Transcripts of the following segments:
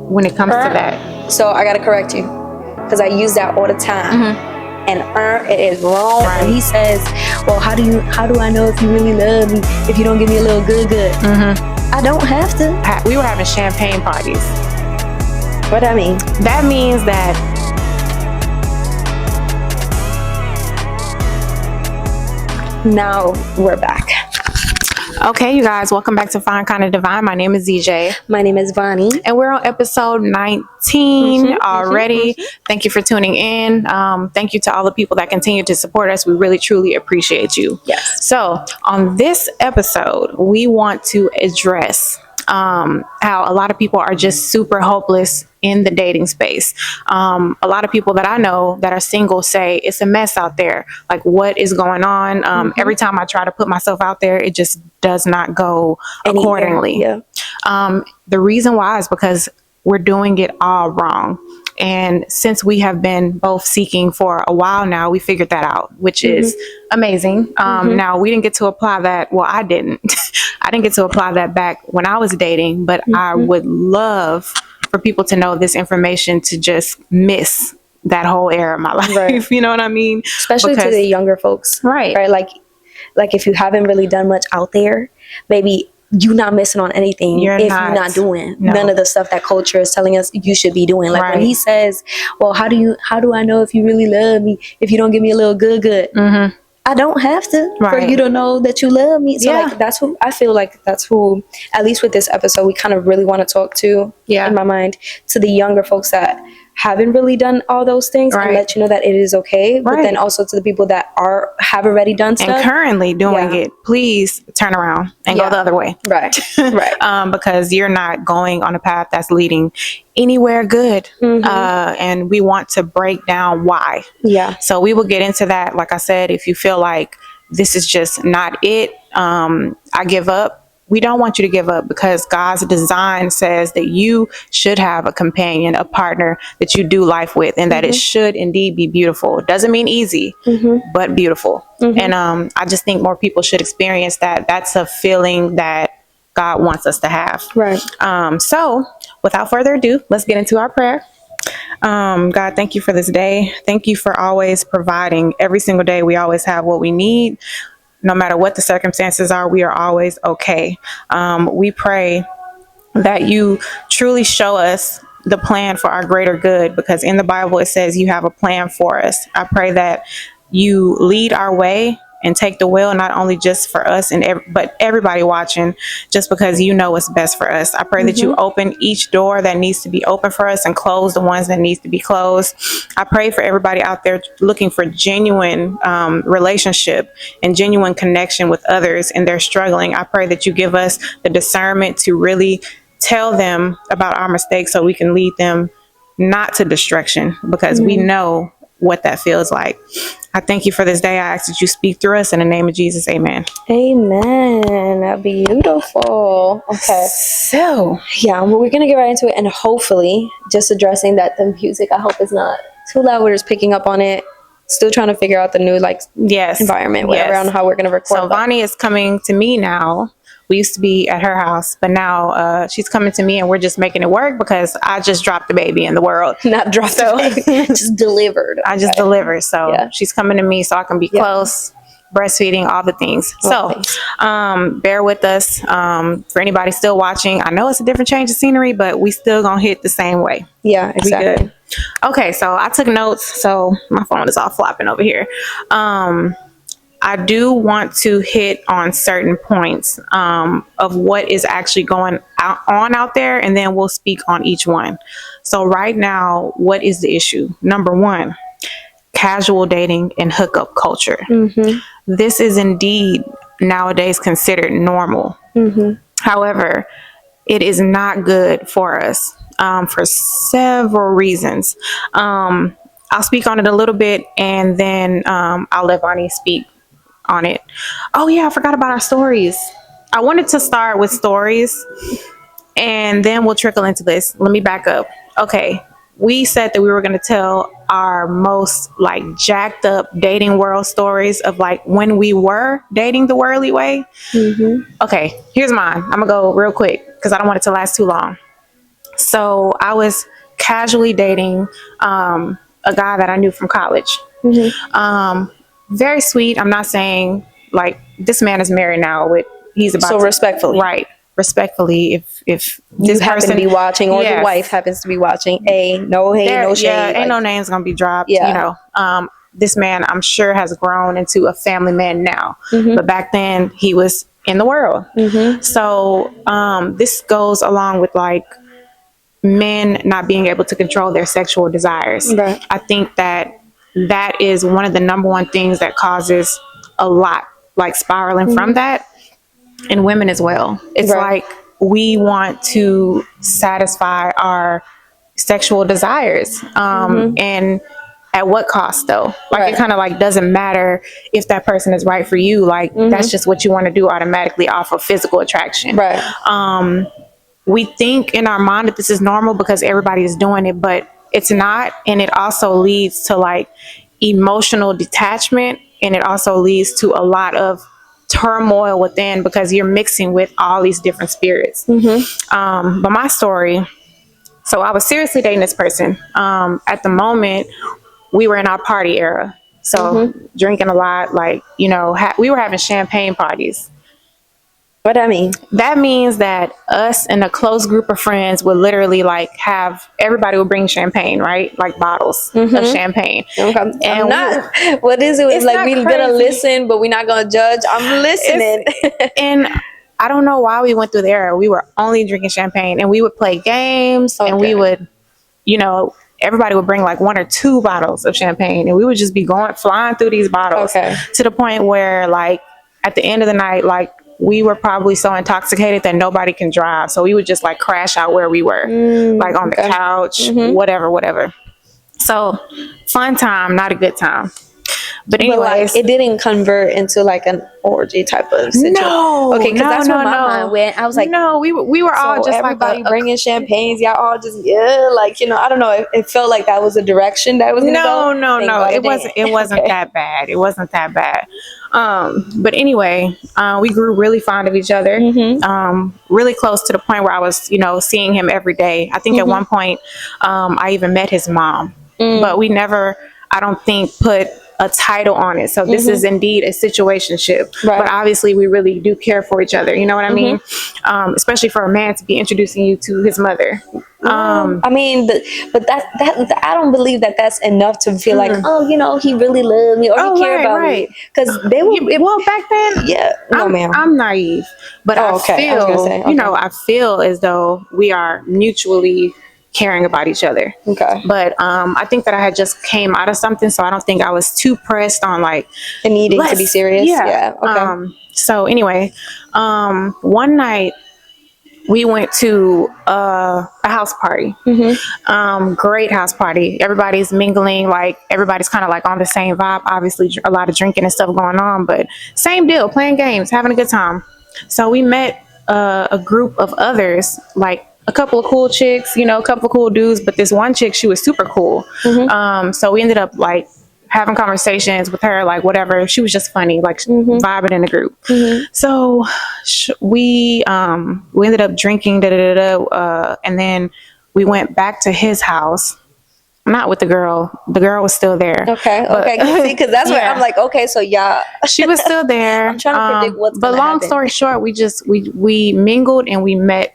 when it comes to that. So I gotta correct you, because I use that all the time. And it is wrong. Right. When he says, well, how do I know if you really love me if you don't give me a little good? I don't have to. We were having champagne parties. What that mean? That means that now we're back. Okay, you guys, welcome back to Fine Kind of Divine. My name is ZJ. My name is Vany. And we're on episode 19 already. Thank you for tuning in. Thank you to all the people that continue to support us. We really, truly appreciate you. Yes. So on this episode, we want to address how a lot of people are just super hopeless in the dating space. A lot of people that I know that are single say it's a mess out there. Like, what is going on? Every time I try to put myself out there, it just does not go accordingly. Yeah. The reason why is because we're doing it all wrong. And since we have been both seeking for a while now, we figured that out, which is amazing. Now, we didn't get to apply that. Well, I didn't. I didn't get to apply that back when I was dating, but I would love for people to know this information to just miss that whole era of my life. Right. You know what I mean? Especially to the younger folks. Right. Like if you haven't really done much out there, maybe you're not missing on anything you're not doing none of the stuff that culture is telling us you should be doing. Like when he says, well, how do I know if you really love me if you don't give me a little good? I don't have to for you to know that you love me. So like that's who I feel like at least with this episode, we kind of really want to talk to in my mind, to the younger folks that haven't really done all those things and let you know that it is okay. But then also to the people that have already done stuff and currently doing it, please turn around and go the other way. Right. Because you're not going on a path that's leading anywhere good. And we want to break down why. So we will get into that. Like I said, if you feel like this is just not it, I give up. We don't want you to give up, because God's design says that you should have a companion, a partner that you do life with, and that it should indeed be beautiful. It doesn't mean easy, but beautiful. And I just think more people should experience that. That's a feeling that God wants us to have. Right. So without further ado, let's get into our prayer. God, thank you for this day. Thank you for always providing. Every single day, we always have what we need. No matter what the circumstances are, we are always okay. We pray that you truly show us the plan for our greater good, because in the Bible, it says you have a plan for us. I pray that you lead our way and take the wheel, not only just for us but everybody watching, just because you know what's best for us. I pray that you open each door that needs to be open for us and close the ones that needs to be closed. I pray for everybody out there looking for genuine relationship and genuine connection with others, and they're struggling. I pray that you give us the discernment to really tell them about our mistakes so we can lead them not to destruction, because we know what that feels like. I thank you for this day. I ask that you speak through us in the name of Jesus. Amen. Amen. Beautiful. Okay. So well, we're gonna get right into it, and hopefully just addressing that the music, I hope, is not too loud. We're just picking up on it. Still trying to figure out the new environment, around how we're gonna record. So Vany is coming to me now. We used to be at her house, but now she's coming to me, and we're just making it work because I just dropped the baby in the world. Not dropped the baby, just delivered. I just delivered. So she's coming to me so I can be close, breastfeeding, all the things. Bear with us. For anybody still watching, I know it's a different change of scenery, but we still gonna hit the same way. Yeah, exactly. We good. Okay, so I took notes, so my phone is all flopping over here. I do want to hit on certain points of what is actually going on out there, and then we'll speak on each one. So right now, what is the issue? Number one, casual dating and hookup culture. This is indeed nowadays considered normal. However, it is not good for us for several reasons. I'll speak on it a little bit, and then I'll let Vany speak on it. Oh yeah, I forgot about our stories. I wanted to start with stories, and then we'll trickle into this. Let me back up. Okay, we said that we were going to tell our most jacked up dating world stories of when we were dating the worldly way. Okay, here's mine. I'm gonna go real quick because I don't want it to last too long. So I was casually dating a guy that I knew from college. Very sweet. I'm not saying like this man is married now. He's about so respectfully, right? Respectfully, if you happen to be watching, or the wife happens to be watching, no hate, no shade. Yeah, ain't no names gonna be dropped. Yeah. You know, this man I'm sure has grown into a family man now, but back then he was in the world. So this goes along with like men not being able to control their sexual desires. Right. I think that is one of the number one things that causes a lot, like spiraling from that, and women as well. It's like we want to satisfy our sexual desires, and at what cost though? Like it kind of like doesn't matter if that person is right for you. Like that's just what you want to do automatically off of physical attraction. Right. We think in our mind that this is normal because everybody is doing it, but it's not. And it also leads to like emotional detachment, and it also leads to a lot of turmoil within because you're mixing with all these different spirits. But my story, so I was seriously dating this person. At the moment, we were in our party era. So drinking a lot, like, you know, we were having champagne parties. What that mean? That means that us and a close group of friends would literally like everybody would bring champagne, right? Like bottles of champagne. And what is it? It's like we're gonna listen, but we're not gonna judge. I'm listening. And I don't know why we went through the era. We were only drinking champagne, and we would play games, and we would, you know, everybody would bring like 1 or 2 bottles of champagne, and we would just be flying through these bottles to the point where like at the end of the night, like we were probably so intoxicated that nobody can drive. So we would just like crash out where we were, like on the couch, whatever. So fun time, not a good time. But anyways, like, it didn't convert into like an orgy type of situation. No, okay, because that's where my mind went. I was like, no, we were all just everybody like bringing champagnes. Y'all all just like, you know, I don't know. It felt like that was a direction that was gonna go. No. It wasn't that bad. It wasn't that bad. But anyway, we grew really fond of each other. Really close to the point where I was, you know, seeing him every day. I think at one point, I even met his mom, but we never, I don't think, put a title on it. So this is indeed a situationship, but obviously we really do care for each other. You know what I mean? Especially for a man to be introducing you to his mother. I mean, but that I don't believe that that's enough to feel like, oh, you know, he really loved me or he cared about me. Because they were well back then. Yeah, no, ma'am. I'm naive, but I feel, you know, I feel as though we are mutually caring about each other. Okay. But I think that I had just came out of something, so I don't think I was too pressed on like and needing to be serious. Yeah. Okay. So anyway, one night we went to a house party. Great house party. Everybody's mingling, like everybody's kind of like on the same vibe. Obviously a lot of drinking and stuff going on, but same deal, playing games, having a good time. So we met a group of others, like a couple of cool chicks, you know, a couple of cool dudes, but this one chick, she was super cool. So we ended up like having conversations with her, like whatever. She was just funny, like vibing in the group. So we ended up drinking, and then we went back to his house. Not with the girl. The girl was still there. Okay. See, because that's where I'm like, okay, so y'all. She was still there. I'm trying to predict what's. But long story short, we mingled and we met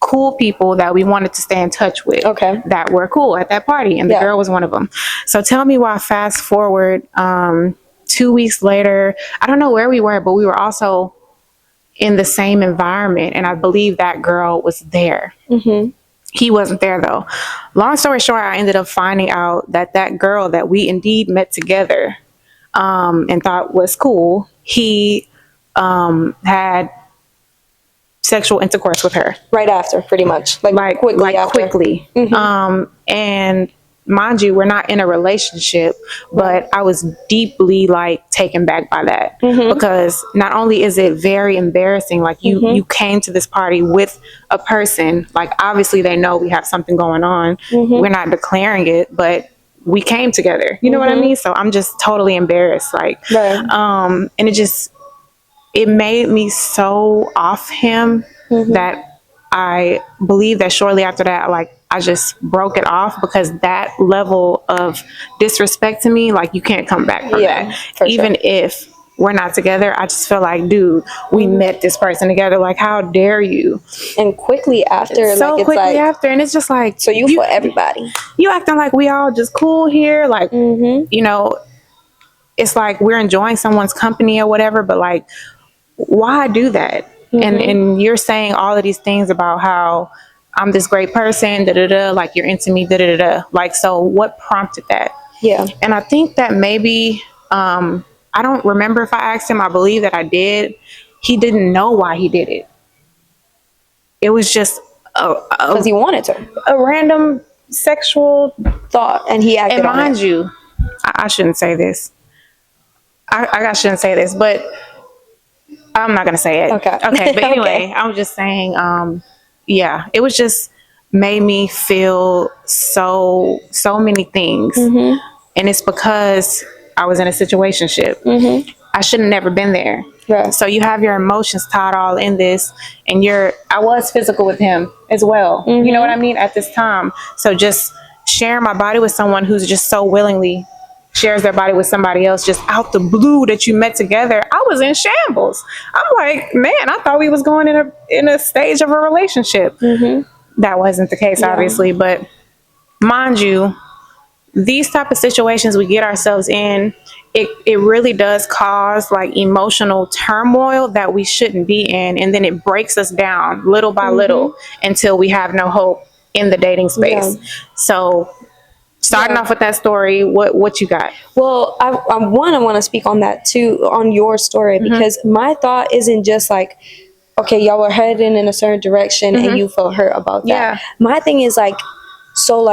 cool people that we wanted to stay in touch with. Okay. That were cool at that party, and the girl was one of them. So tell me why. Fast forward, 2 weeks later, I don't know where we were, but we were also in the same environment, and I believe that girl was there. He wasn't there though. Long story short, I ended up finding out that girl that we indeed met together and thought was cool, he had sexual intercourse with her right after, pretty much, like quickly. And mind you, we're not in a relationship, but I was deeply like taken back by that because not only is it very embarrassing, like you came to this party with a person, like obviously they know we have something going on. We're not declaring it, but we came together. You know what I mean? So I'm just totally embarrassed, like, and it made me so off him that I believe that shortly after that, like, I just broke it off, because that level of disrespect to me, like, you can't come back from that. Even if we're not together, I just feel like, dude, we met this person together. Like, how dare you? And quickly after, so like, quickly after, and it's just like, so you for everybody. You acting like we all just cool here, like, you know, it's like we're enjoying someone's company or whatever, but like, why do that? And you're saying all of these things about how I'm this great person, like, you're into me, like, so what prompted that? Yeah. And I think that maybe, I don't remember if I asked him. I believe that I did. He didn't know why he did it. It was just because he wanted to. A random sexual thought, and he acted on it. And mind you, I shouldn't say this. I shouldn't say this, but I'm not gonna say it. Okay. But anyway, I was just saying, yeah, it was just made me feel so many things, and it's because I was in a situationship. I should have never been there. Yeah. So you have your emotions tied all in this, and I was physical with him as well. You know what I mean? At this time, so just sharing my body with someone who's just so willingly shares their body with somebody else, just out the blue that you met together, I was in shambles. I'm like, man, I thought we was going in a stage of a relationship. That wasn't the case, obviously, but mind you, these type of situations we get ourselves in, it really does cause like emotional turmoil that we shouldn't be in, and then it breaks us down little by little until we have no hope in the dating space. So starting off with that story, what you got? Well, I want to speak on that too, on your story, because my thought isn't just like, okay, y'all were heading in a certain direction and you felt hurt about that. My thing is like, so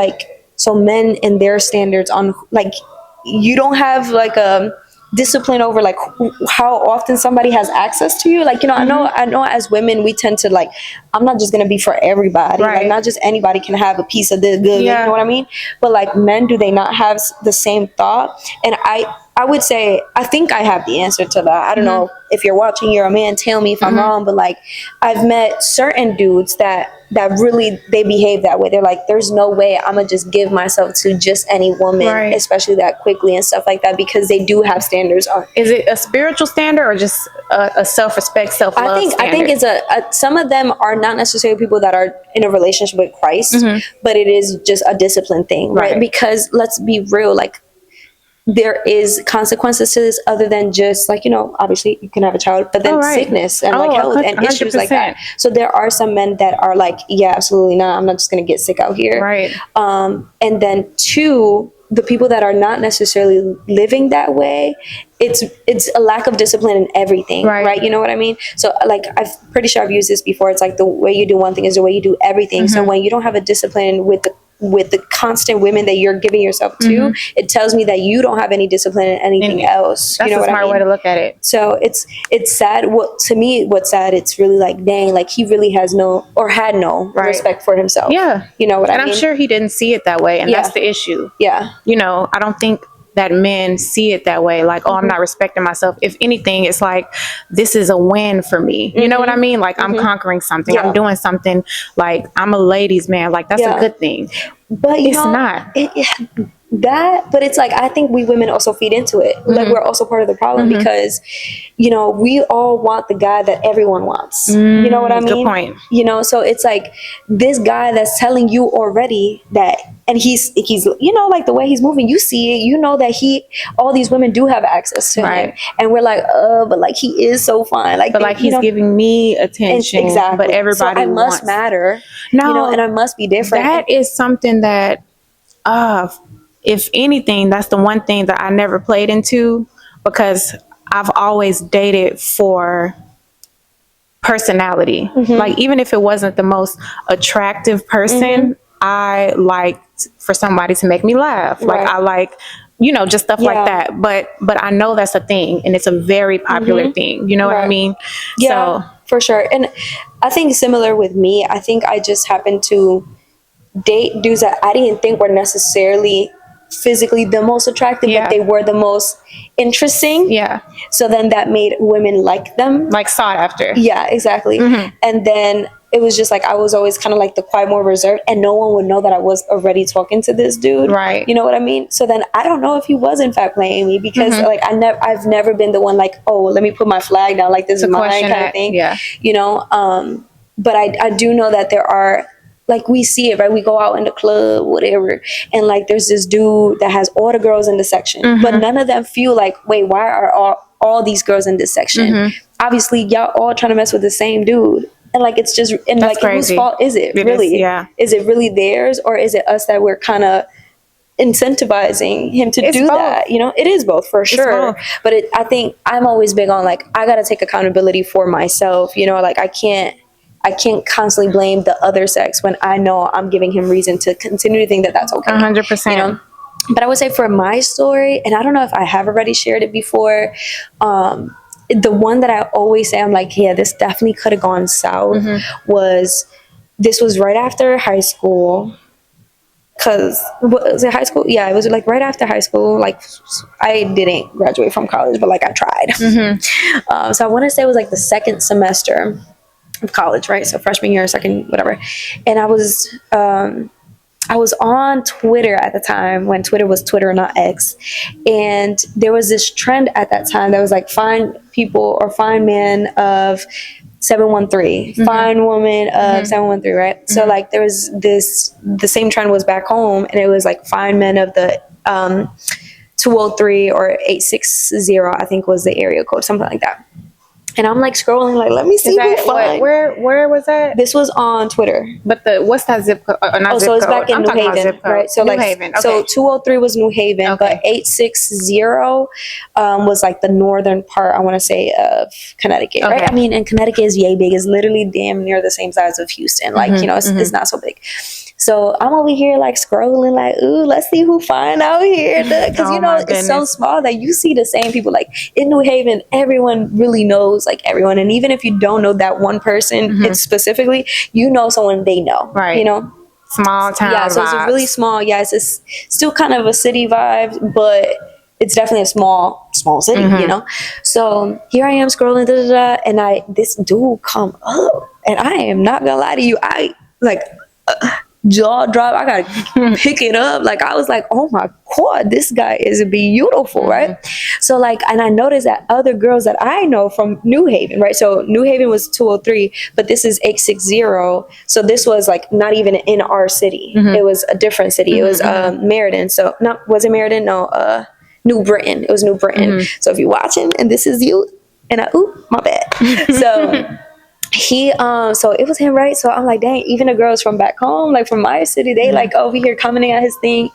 men and their standards on, like, you don't have like a discipline over like how often somebody has access to you. Like, you know, I know as women we tend to like, I'm not just gonna be for everybody. Like, not just anybody can have a piece of the good. You know what I mean? But like, men, do they not have the same thought? And I would say, I think I have the answer to that. I don't know if you're watching, you're a man, tell me if I'm wrong, but like, I've met certain dudes that really, they behave that way. They're like, there's no way I'm gonna just give myself to just any woman, especially that quickly and stuff like that, because they do have standards on. Is it a spiritual standard or just a self-respect, self-love standard? I think it's some of them are not necessarily people that are in a relationship with Christ, but it is just a discipline thing, right? Because let's be real, like, there is consequences to this other than just like, you know, obviously you can have a child, but then sickness and like health and issues like that. So there are some men that are like, yeah, absolutely not. I'm not just going to get sick out here. Right. And then two, the people that are not necessarily living that way, it's a lack of discipline in everything, right? You know what I mean? So like, I'm pretty sure I've used this before. It's like the way you do one thing is the way you do everything. So when you don't have a discipline with the constant women that you're giving yourself to, it tells me that you don't have any discipline in anything else. That's, you know, a smart way to look at it. So it's sad. To me, what's sad, it's really like, dang, like he really has no, or had no respect for himself. Yeah. You know what I mean? And I'm sure he didn't see it that way. And that's the issue. Yeah. You know, I don't think that men see it that way. Like, oh, I'm not respecting myself. If anything, it's like, this is a win for me. You know what I mean? Like, I'm conquering something. I'm doing something. Like, I'm a ladies' man. Like, that's a good thing. But it's not. But it's like, I think we women also feed into it. Like, we're also part of the problem because, you know, we all want the guy that everyone wants. You know what I mean? Good point. You know, so it's like this guy that's telling you already that, and he's, you know, like the way he's moving, you see it, you know that all these women do have access to him. And we're like, but like, he is so fine. Like, but like, he's giving me attention. Exactly. But everybody so I must matter. No, you know, and I must be different. That is something that, if anything, that's the one thing that I never played into, because I've always dated for personality. Like, even if it wasn't the most attractive person, I liked for somebody to make me laugh. Like, I like, you know, just stuff like that. But I know that's a thing, and it's a very popular thing. You know what I mean? Yeah, so, for sure. And I think similar with me, I think I just happened to date dudes that I didn't think were necessarily physically the most attractive, but they were the most interesting. Yeah. So then that made women like them. Like, sought after. Yeah, exactly. And then it was just like I was always kind of like the quiet, more reserved, and no one would know that I was already talking to this dude. Right. You know what I mean? So then I don't know if he was in fact playing me, because like I've never been the one like, oh, let me put my flag down, like this is mine kind of thing. Yeah. You know, but I do know that there are, like, we see it, right? We go out in the club, whatever, and like there's this dude that has all the girls in the section, but none of them feel like, wait, why are all these girls in this section? Obviously, y'all all trying to mess with the same dude. And like, it's just, and that's like, crazy. whose fault is it really? Is it really theirs, or is it us that we're kind of incentivizing him to do that? You know, it is both, for sure. But I think I'm always big on like, I gotta take accountability for myself. You know, like I can't constantly blame the other sex when I know I'm giving him reason to continue to think that that's okay. 100%. You know? But I would say for my story, and I don't know if I have already shared it before, the one that I always say, I'm like, yeah, this definitely could have gone south, this was right after high school. Because, was it high school? Yeah, it was like right after high school. Like, I didn't graduate from college, but like I tried. So I want to say it was like the second semester of college, right? So freshman year, second, whatever. And I was on Twitter at the time, when Twitter was Twitter, not X. And there was this trend at that time that was like, find people or find men of 713, find woman of 713, right? So like there was the same trend was back home, and it was like, find men of the 203 or 860, I think was the area code, something like that. And I'm like scrolling, like, let me see who find. Where was that? This was on Twitter. But what's that zip code? So it's back in New Haven, right? So New Haven. Okay. So 203 was New Haven, but 860 was like the northern part, I want to say, of Connecticut, right? I mean, and Connecticut is yay big. It's literally damn near the same size of Houston. Like, you know, it's not so big. So I'm over here like scrolling, like, ooh, let's see who find out here. Because, you know, it's so small that you see the same people. Like in New Haven, everyone really knows like everyone. And even if you don't know that one person, it's specifically, you know someone they know, right? You know? Small town Yeah, so vibes. It's really small. Yeah, it's still kind of a city vibe, but it's definitely a small city, you know? So here I am scrolling, and this dude come up, and I am not gonna lie to you, I like... jaw drop. I gotta pick it up. Like, I was like, oh my God, this guy is beautiful, right? So like, and I noticed that other girls that I know from New Haven, right? So New Haven was 203, but this is 860. So this was like not even in our city. It was a different city. It was Meriden. So no, was it Meriden? No, New Britain. It was New Britain. So if you're watching and this is you, and my bad. So so it was him, right? So I'm like, dang, even the girls from back home, like from my city, they like over here commenting on his thing.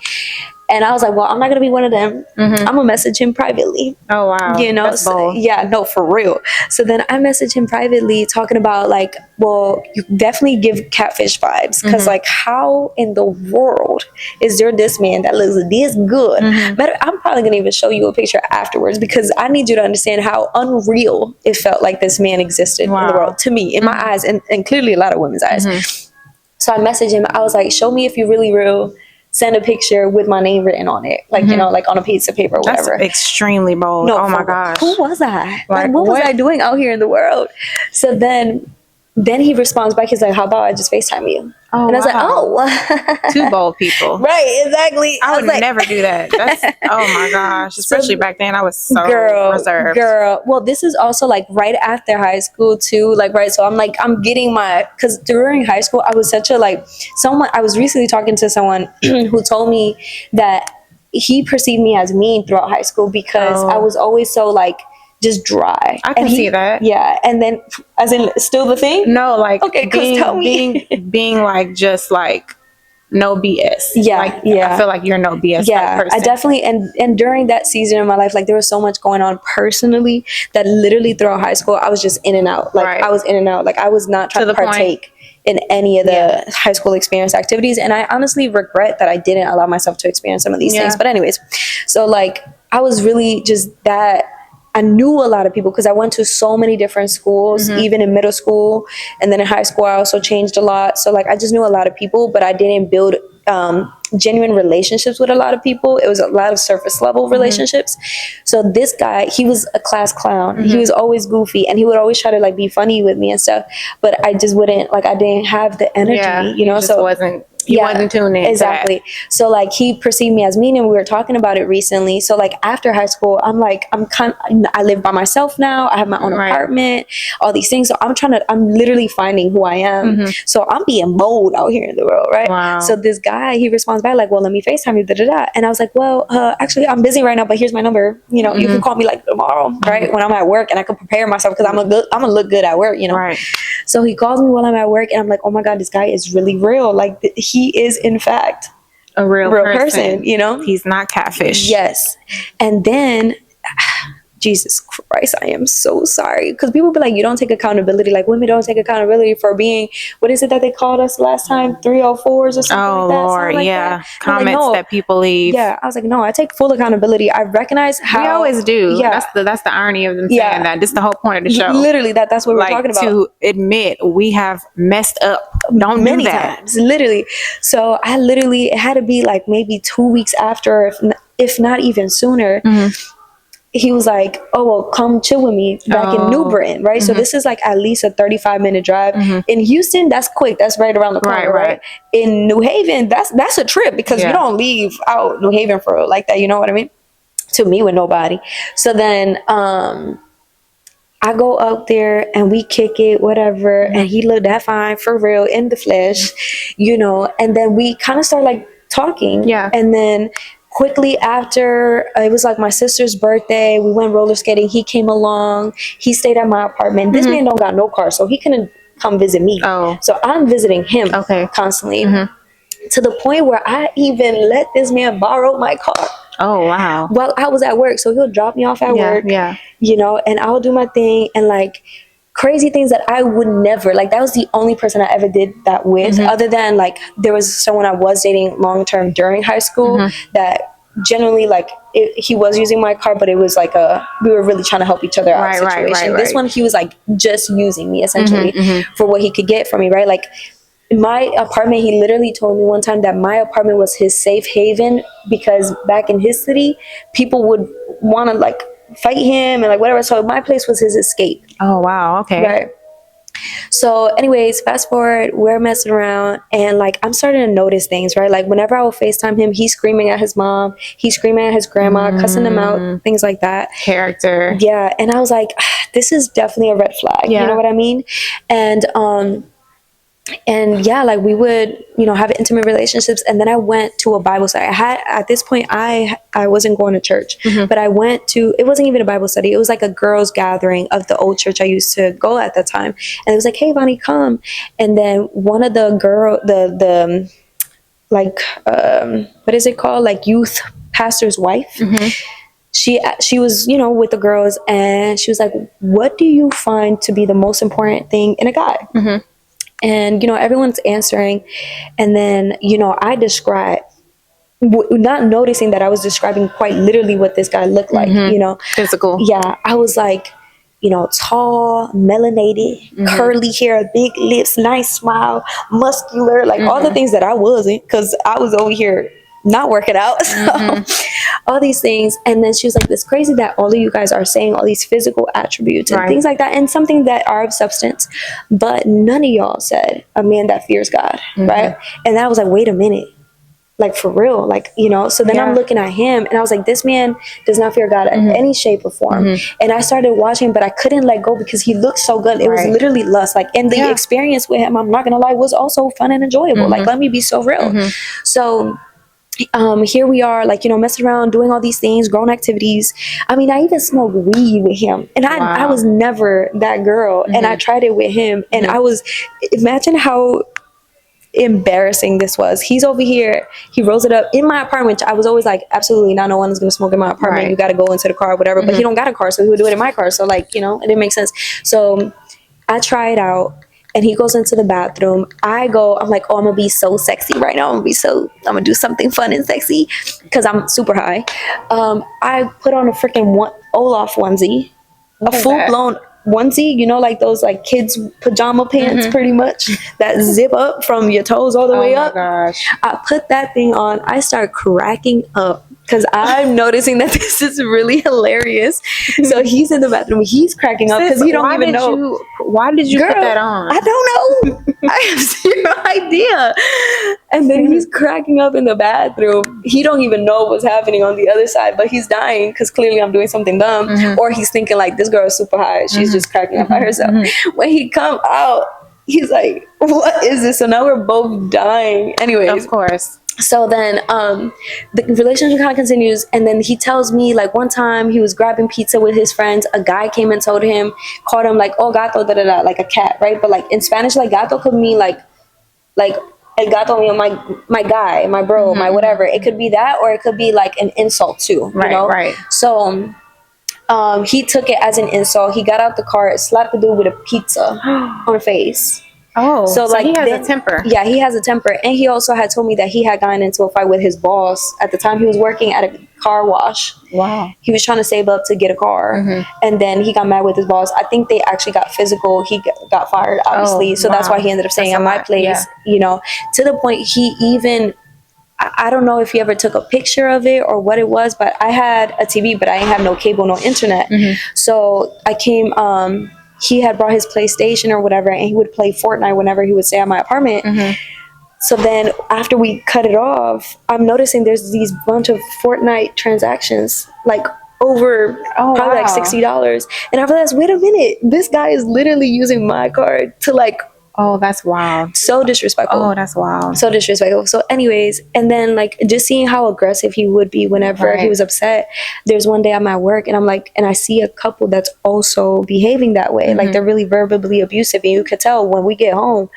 And I was like, well, I'm not gonna be one of them. I'm gonna message him privately. Oh wow, you know, that's bold. Yeah, no, for real. So then I messaged him privately, talking about like, well, you definitely give catfish vibes, because like, how in the world is there this man that looks this good? I'm probably gonna even show you a picture afterwards, because I need you to understand how unreal it felt like this man existed in the world to me, in my eyes, and clearly a lot of women's eyes. So I messaged him. I was like, show me if you're really real. Send a picture with my name written on it, like, you know, like on a piece of paper or whatever. That's extremely bold. No, oh my gosh. Who was I? Like, what was I doing out here in the world? So then he responds back. He's like, how about I just FaceTime you? Oh, and I was like, oh. Two bold people. Right, exactly. I would never do that. That's, oh my gosh. Especially back then, I was so reserved. Girl. Well, this is also like right after high school too. Like, right. So I'm getting because during high school, I was such a I was recently talking to someone who told me that he perceived me as mean throughout high school, because I was always so like, just dry. I can see that. Yeah. And then, as in, still the thing? No, like, okay, tell me. being like, just like, no BS. Yeah. Like, I feel like you're no BS type person. I definitely, and during that season of my life, like, there was so much going on personally that literally throughout high school, I was just in and out. Like, I was in and out. Like, I was not trying to partake in any of the high school experience activities. And I honestly regret that I didn't allow myself to experience some of these things. But anyways, so like, I was really just I knew a lot of people, because I went to so many different schools, even in middle school. And then in high school, I also changed a lot. So like, I just knew a lot of people, but I didn't build genuine relationships with a lot of people. It was a lot of surface level relationships. So this guy, he was a class clown. He was always goofy, and he would always try to like be funny with me and stuff. But I just wouldn't, like, I didn't have the energy, you know. So wasn't tuning in. Exactly. So like he perceived me as mean, and we were talking about it recently. So like after high school, I live by myself now. I have my own apartment, all these things. So I'm literally finding who I am. So I'm being bold out here in the world, right? Wow. So this guy, he responds back like, well, let me FaceTime you, da da da. And I was like, well, actually, I'm busy right now, but here's my number. You know, you can call me like tomorrow, right? When I'm at work, and I can prepare myself because I'm gonna look good at work, you know. Right. So he calls me while I'm at work, and I'm like, oh my God, this guy is really real. Like he is in fact a real person, you know. He's not catfish. Yes. And then Jesus Christ, I am so sorry, because people be like, you don't take accountability, like women don't take accountability for being, what is it that they called us last time, 304s or something like that. Lord, like yeah, that. comments like, no. That people leave. Yeah, I was like, no, I take full accountability. I recognize how we always do. Yeah, that's the irony of them saying that. This is the whole point of the show. Literally, that's what we're talking about. To admit we have messed up. Don't many do that. times, literally. So it had to be like maybe 2 weeks after, if not even sooner. He was like, oh, well, come chill with me back in New Britain, right? So this is like at least a 35-minute drive. In Houston, that's quick. That's right around the corner, right? In New Haven, that's a trip, because you don't leave out New Haven for like that. You know what I mean? To me, with nobody. So then I go up there and we kick it, whatever. And he looked that fine, for real, in the flesh, you know. And then we kind of start like talking. Yeah. And then quickly after, it was like my sister's birthday, we went roller skating. He came along. He stayed at my apartment. This man don't got no car, so he couldn't come visit me. So I'm visiting him constantly, to the point where I even let this man borrow my car. Oh, wow. Well, I was at work, so he'll drop me off at work, you know, and I'll do my thing, and like crazy things that I would never, like, that was the only person I ever did that with, other than like there was someone I was dating long term during high school that generally, like, he was using my car, but it was like we were really trying to help each other out situation. This one, he was like just using me essentially for what he could get from me, right? Like, my apartment, he literally told me one time that my apartment was his safe haven, because back in his city, people would want to like fight him and like whatever. So my place was his escape. Oh, wow. Okay. Right. So anyways, fast forward, we're messing around, and like I'm starting to notice things, right? Like whenever I will FaceTime him, he's screaming at his mom, he's screaming at his grandma, cussing them out, things like that. Character. Yeah. And I was like, this is definitely a red flag. You know what I mean? And yeah, like we would, you know, have intimate relationships. And then I went to a Bible study. At this point, I wasn't going to church, but I went to, it wasn't even a Bible study. It was like a girls' gathering of the old church I used to go at the time. And it was like, hey, Vany, come. And then one of the what is it called? Like youth pastor's wife. She was, you know, with the girls, and she was like, what do you find to be the most important thing in a guy? And, you know, everyone's answering. And then, you know, I describe, not noticing that I was describing quite literally what this guy looked like, you know. Physical. Yeah. I was like, you know, tall, melanated, curly hair, big lips, nice smile, muscular, like all the things that I wasn't, because I was over here not working out. So all these things. And then she was like, it's crazy that all of you guys are saying all these physical attributes and things like that, and something that are of substance, but none of y'all said a man that fears God. Right. And I was like, wait a minute, like for real, like, you know. So then I'm looking at him, and I was like, this man does not fear God in any shape or form. And I started watching, but I couldn't let go because he looked so good. It was literally lust. Like, and the experience with him, I'm not gonna lie, was also fun and enjoyable. Like, let me be so real. So here we are, like, you know, messing around, doing all these things, grown activities. I mean, I even smoked weed with him, and I was never that girl, and I tried it with him, and I was, imagine how embarrassing this was. He's over here, he rolls it up in my apartment. I was always like, absolutely not, no one is gonna smoke in my apartment. You got to go into the car or whatever. But he don't got a car, so he would do it in my car. So, like, you know, it didn't make sense. So I try it out, and he goes into the bathroom. I'm like, oh, I'm gonna be so sexy right now. I'm gonna do something fun and sexy because I'm super high. I put on a freaking Olaf onesie, a full blown onesie, you know, like those like kids pajama pants, pretty much, that zip up from your toes all the way up. Gosh. I put that thing on. I start cracking up because I'm noticing that this is really hilarious. So he's in the bathroom. He's cracking up because he don't even know. Why did you put that on? I don't know. I have zero idea. And then he's cracking up in the bathroom. He don't even know what's happening on the other side, but he's dying because clearly I'm doing something dumb. Or he's thinking like, this girl is super high. She's just cracking up by herself. When he come out, he's like, what is this? So now we're both dying. Anyways. Of course. So then the relationship kind of continues, and then he tells me like one time he was grabbing pizza with his friends. A guy came and told him, called him like, oh, gato, da da da, like a cat, right? But like in Spanish, like gato could mean like el gato mío, my guy, my bro, my whatever. It could be that, or it could be like an insult too, you know? Right. So he took it as an insult. He got out the car, slapped the dude with a pizza on the face. Oh, so like he has a temper. Yeah, he has a temper. And he also had told me that he had gotten into a fight with his boss. At the time, he was working at a car wash. Wow. He was trying to save up to get a car. And then he got mad with his boss. I think they actually got physical. He got fired, obviously. So that's why he ended up staying at my place, you know, to the point he even... I don't know if he ever took a picture of it or what it was, but I had a TV, but I didn't have no cable, no internet. So I came... he had brought his PlayStation or whatever, and he would play Fortnite whenever he would stay at my apartment. So then after we cut it off, I'm noticing there's these bunch of Fortnite transactions, like over probably like $60. And I realized, wait a minute, this guy is literally using my card to like... Oh, that's wild. So disrespectful. Oh, that's wild. So disrespectful. So anyways, and then like just seeing how aggressive he would be whenever he was upset. There's one day I'm at work and I'm like, and I see a couple that's also behaving that way. Like they're really verbally abusive, and you could tell when we get home,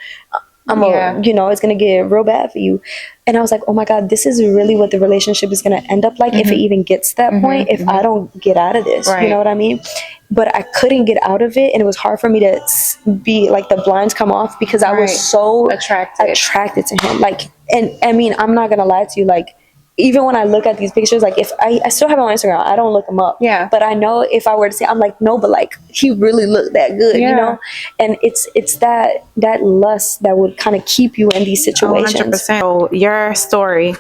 you know, it's going to get real bad for you. And I was like, oh my God, this is really what the relationship is going to end up like if it even gets to that point, if I don't get out of this, you know what I mean? But I couldn't get out of it, and it was hard for me to be like, the blinds come off, because I was so attracted to him. Like, and I mean, I'm not gonna lie to you, like, even when I look at these pictures, like, if I still have him on Instagram, I don't look him up. Yeah. But I know if I were to say, I'm like, no, but like, he really looked that good, you know? And it's that lust that would kind of keep you in these situations. 100%. So your story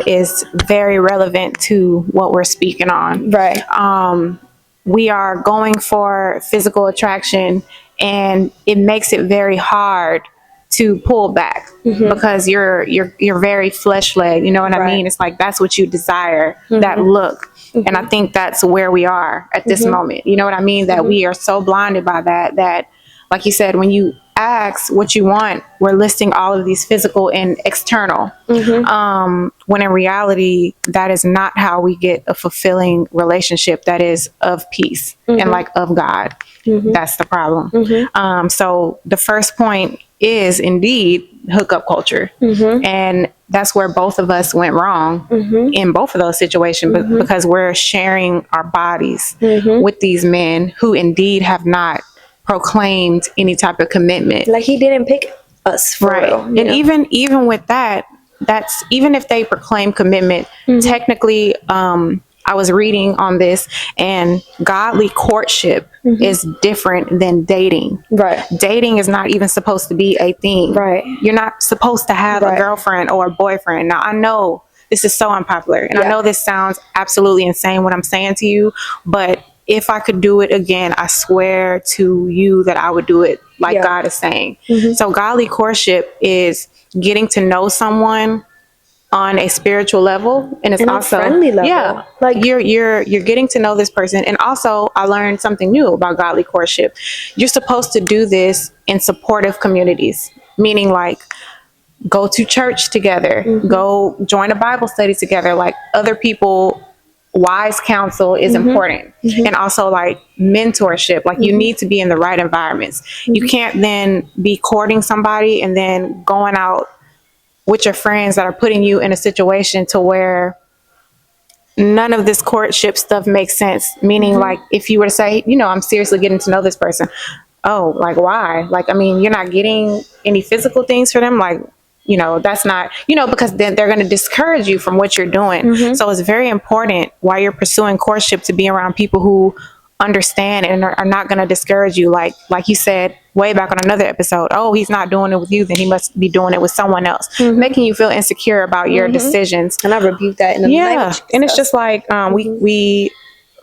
is very relevant to what we're speaking on. Right. We are going for physical attraction, and it makes it very hard to pull back because you're very flesh led. You know what I mean? It's like that's what you desire, that look. And I think that's where we are at this moment. You know what I mean? That we are so blinded by that, like you said, when you ask what you want, we're listing all of these physical and external. When in reality, that is not how we get a fulfilling relationship that is of peace and like of God. That's the problem. So the first point is indeed hookup culture. And that's where both of us went wrong in both of those situations, because we're sharing our bodies with these men who indeed have not proclaimed any type of commitment. Like, he didn't pick us for real, and know? even with that, that's even if they proclaim commitment, technically, I was reading on this, and godly courtship is different than dating. Dating is not even supposed to be a thing. You're not supposed to have a girlfriend or a boyfriend. Now, I know this is so unpopular, and I know this sounds absolutely insane what I'm saying to you, but if I could do it again, I swear to you that I would do it like God is saying. So godly courtship is getting to know someone on a spiritual level, and it's also a friendly level. Like you're getting to know this person. And also, I learned something new about godly courtship. You're supposed to do this in supportive communities, meaning like go to church together, go join a Bible study together, like other people. Wise counsel is important. And also like mentorship, like you need to be in the right environments. You can't then be courting somebody and then going out with your friends that are putting you in a situation to where none of this courtship stuff makes sense. Meaning like if you were to say, you know, I'm seriously getting to know this person. Oh, like why? Like, I mean, you're not getting any physical things for them. Like, you know, that's not, you know, because then they're going to discourage you from what you're doing. So it's very important while you're pursuing courtship to be around people who understand and are not going to discourage you. Like you said way back on another episode, oh, he's not doing it with you, then he must be doing it with someone else, making you feel insecure about your decisions. And I rebuke that in the language. And it's just like we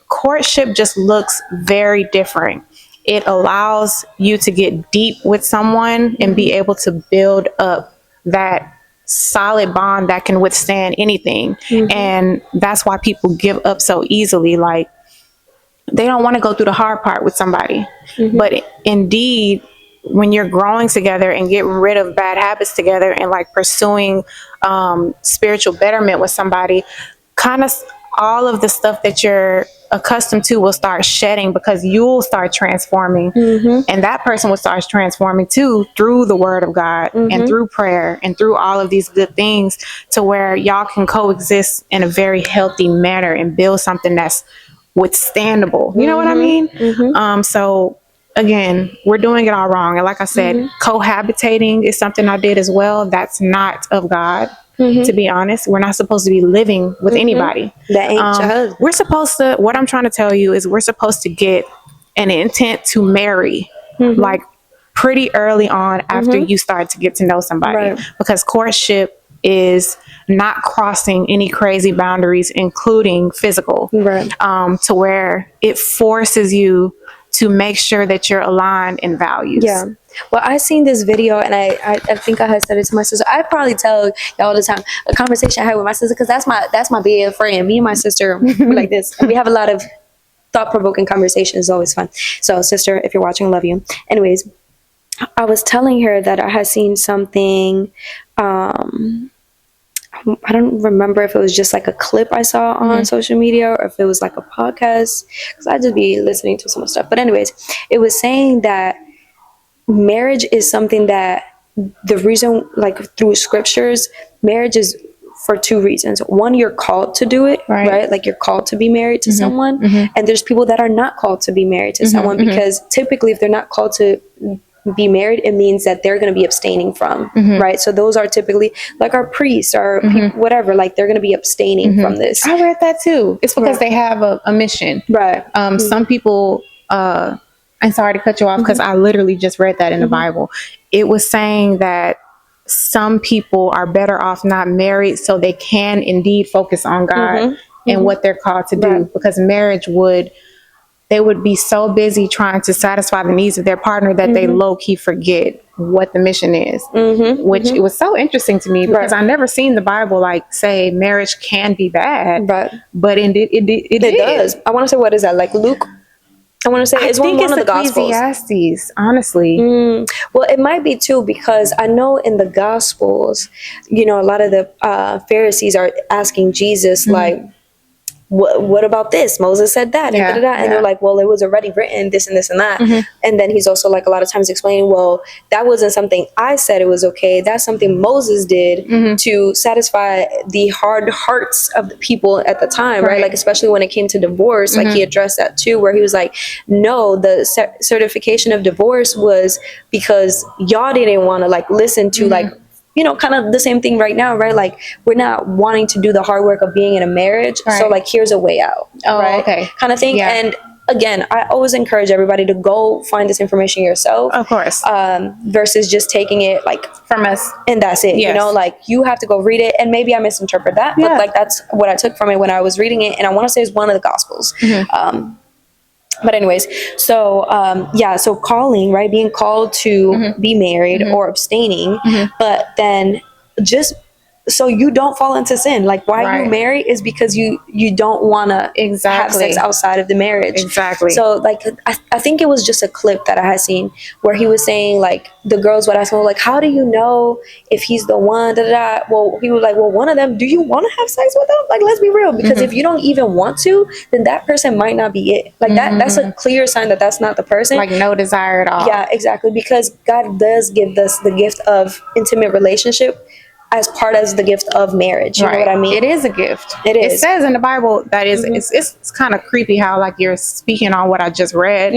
courtship just looks very different. It allows you to get deep with someone and be able to build up that solid bond that can withstand anything. And that's why people give up so easily. Like, they don't want to go through the hard part with somebody. But indeed, when you're growing together and getting rid of bad habits together and like pursuing spiritual betterment with somebody, kind of all of the stuff that you're accustomed to will start shedding, because you'll start transforming, and that person will start transforming too, through the word of God and through prayer and through all of these good things, to where y'all can coexist in a very healthy manner and build something that's withstandable. You know what I mean? So again, we're doing it all wrong. And like I said, cohabitating is something I did as well. That's not of God. To be honest, we're not supposed to be living with anybody. That ain't your husband. We're supposed to, what I'm trying to tell you is we're supposed to get an intent to marry, like pretty early on after you start to get to know somebody, because courtship is not crossing any crazy boundaries, including physical, to where it forces you to make sure that you're aligned in values. Yeah. Well, I seen this video, and I think I had said it to my sister. I probably tell y'all all the time a conversation I had with my sister, because that's my big friend. Me and my sister, we're like this. And we have a lot of thought-provoking conversations. It's always fun. So, sister, if you're watching, love you. Anyways, I was telling her that I had seen something. I don't remember if it was just like a clip I saw on social media, or if it was like a podcast, because I just be listening to some stuff. But anyways, it was saying that marriage is something that the reason, like through scriptures, marriage is for two reasons. One, you're called to do it, right? Like you're called to be married to someone. And there's people that are not called to be married to someone, because typically if they're not called to be married, it means that they're going to be abstaining from, right? So those are typically like our priests or whatever, like they're going to be abstaining from this. I read that too. It's because they have a mission. Some people, I'm sorry to cut you off, because I literally just read that in the Bible. It was saying that some people are better off not married, so they can indeed focus on God and what they're called to do, because marriage they would be so busy trying to satisfy the needs of their partner that they low-key forget what the mission is, which it was so interesting to me, because I never seen the Bible like say marriage can be bad, but it does. I want to say, what is that, like Luke? I want to say it's one of the Gospels. Ecclesiastes, honestly. Well, it might be too, because I know in the Gospels, a lot of the Pharisees are asking Jesus, like, what about this? Moses said that, and and they're like, well, it was already written, this and this and that. And then he's also like a lot of times explaining, well, that wasn't something I said it was okay. That's something Moses did to satisfy the hard hearts of the people at the time, right? Like especially when it came to divorce, like he addressed that too, where he was like, no, the certification of divorce was because y'all didn't want to like listen to like, kind of the same thing right now, right? Like we're not wanting to do the hard work of being in a marriage. So like, here's a way out, right? Kind of thing. And again, I always encourage everybody to go find this information yourself. Of course. Versus just taking it like from us. And that's it. Like you have to go read it. And maybe I misinterpret that, but like that's what I took from it when I was reading it. And I want to say it's one of the Gospels. But anyways, so so calling, right? Being called to be married or abstaining, but then just so you don't fall into sin. Like why you marry is because you don't want to have sex outside of the marriage. So like I think it was just a clip that I had seen where he was saying like the girls would ask him like, how do you know if he's the one? Well, he was like, well, one of them. Do you want to have sex with them? Like, let's be real, because if you don't even want to, then that person might not be it. Like that's a clear sign that that's not the person. Like no desire at all. Yeah, exactly. Because God does give us the gift of intimate relationship as part of the gift of marriage. You know what I mean? It is a gift. It is. It says in the Bible that is, it's kind of creepy how like you're speaking on what I just read.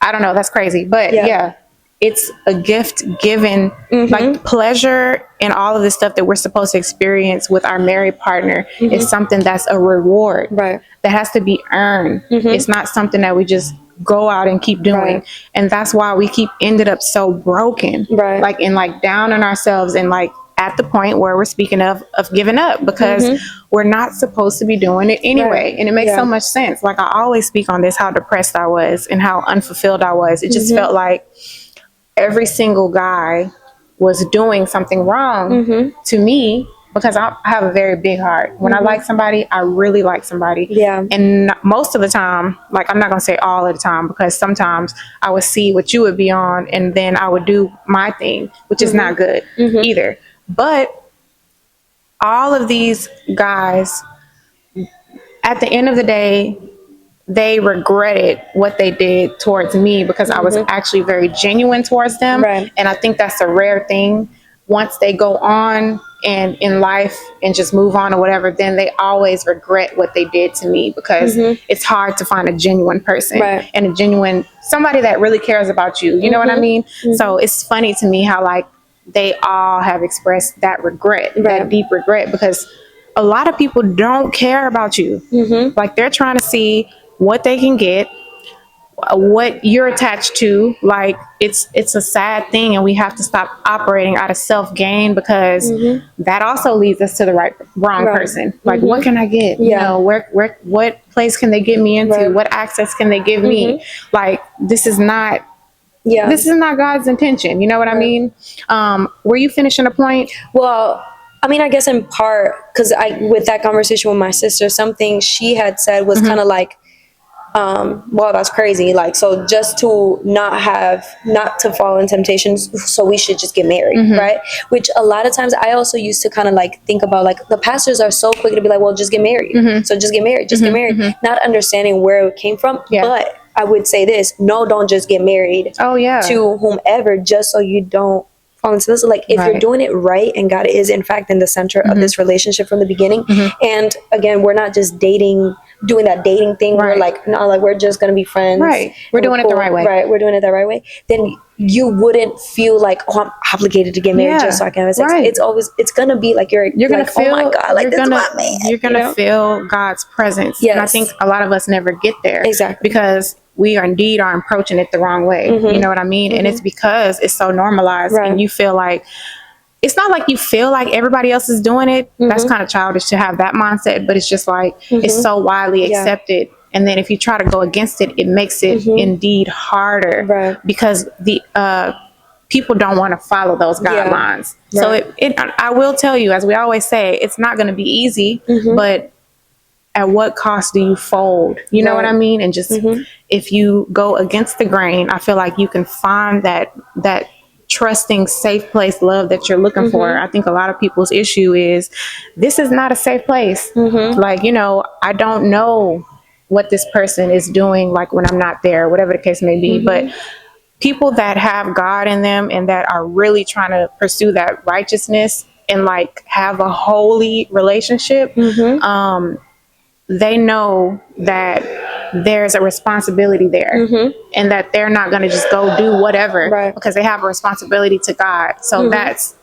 I don't know. That's crazy. But yeah. it's a gift given, like pleasure and all of the stuff that we're supposed to experience with our married partner is something that's a reward that has to be earned. It's not something that we just go out and keep doing. And that's why we keep ended up so broken, like, and like down on ourselves, and like at the point where we're speaking of giving up, because we're not supposed to be doing it anyway. And it makes so much sense. Like, I always speak on this, how depressed I was and how unfulfilled I was. It just felt like every single guy was doing something wrong to me, because I have a very big heart. When I like somebody, I really like somebody. And most of the time, like, I'm not going to say all of the time, because sometimes I would see what you would be on and then I would do my thing, which is not good either. But all of these guys, at the end of the day, they regretted what they did towards me, because I was actually very genuine towards them. And I think that's a rare thing. Once they go on and in life and just move on or whatever, then they always regret what they did to me, because it's hard to find a genuine person and a genuine somebody that really cares about you. You know what I mean? So it's funny to me how, like, they all have expressed that regret, that deep regret, because a lot of people don't care about you. Like, they're trying to see what they can get, what you're attached to. Like, it's a sad thing, and we have to stop operating out of self-gain, because that also leads us to the wrong person. Like, what can I get? You know, what place can they get me into? What access can they give me? Like, this is not God's intention. You know what I mean? Were you finishing a point? Well, I mean, I guess in part, because with that conversation with my sister, something she had said was kind of like, well, that's crazy. Like, so just to not to fall in temptations, so we should just get married, right? Which a lot of times I also used to kind of like think about, like, the pastors are so quick to be like, well, just get married. So just get married, just get married. Not understanding where it came from. But I would say this, no, don't just get married to whomever just so you don't fall into this. Like, if you're doing it right and God is in fact in the center of this relationship from the beginning, and again, we're not just doing that dating thing where, like, no, like, we're just gonna be friends, we're doing it the right way, we're doing it the right way, then you wouldn't feel like, oh, I'm obligated to get married just so I can have sex. It's gonna be like you're gonna like, feel, oh my God, like, this is my man. You're gonna feel God's presence. And I think a lot of us never get there, because we are approaching it the wrong way. You know what I mean? And it's because it's so normalized, and you feel like, it's not like you feel like everybody else is doing it. That's kind of childish to have that mindset, but it's just like, it's so widely accepted. And then if you try to go against it, it makes it indeed harder, because the people don't want to follow those guidelines. So I will tell you, as we always say, it's not going to be easy, but at what cost do you fold? You know what I mean? And just, if you go against the grain, I feel like you can find that trusting, safe place love that you're looking for. I think a lot of people's issue is, this is not a safe place. Like, you know, I don't know what this person is doing, like, when I'm not there, whatever the case may be. But people that have God in them and that are really trying to pursue that righteousness and, like, have a holy relationship, they know that there's a responsibility there, and that they're not going to just go do whatever, because they have a responsibility to God. So that's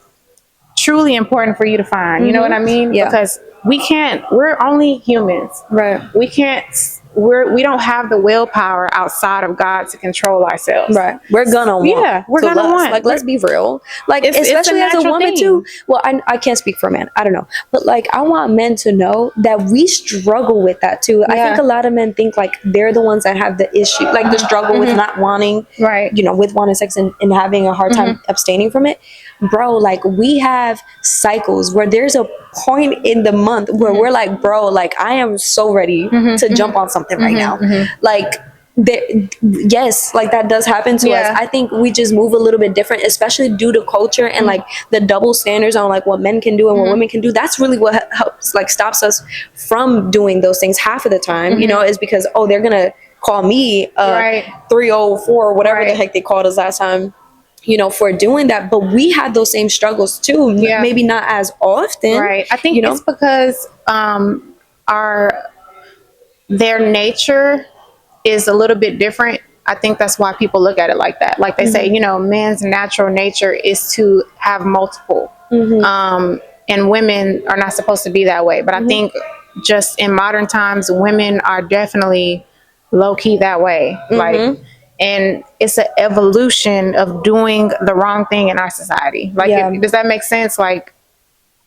truly important for you to find. You know what I mean? Because we're only humans. We don't have the willpower outside of God to control ourselves. We're gonna want. We're gonna want. Like, let's be real. Like, especially as a woman too. Well, I can't speak for men. I don't know. But, like, I want men to know that we struggle with that too. I think a lot of men think like they're the ones that have the issue, like the struggle with not wanting, you know, with wanting sex and having a hard time abstaining from it. Bro, like, we have cycles where there's a point in the month where we're like, bro, like, I am so ready to jump on something right now. Like, yes, like, that does happen to us. I think we just move a little bit different, especially due to culture and like the double standards on like what men can do and what women can do. That's really what helps, like, stops us from doing those things half of the time, you know, is because, oh, they're gonna call me 304, whatever the heck they called us last time, you know, for doing that. But we had those same struggles too, maybe not as often. I think, you know, it's because their nature is a little bit different I think that's why people look at it like that. Like they say, you know, men's natural nature is to have multiple. And women are not supposed to be that way. But I think just in modern times, women are definitely low key that way. Like, and it's an evolution of doing the wrong thing in our society. Like, does that make sense? Like,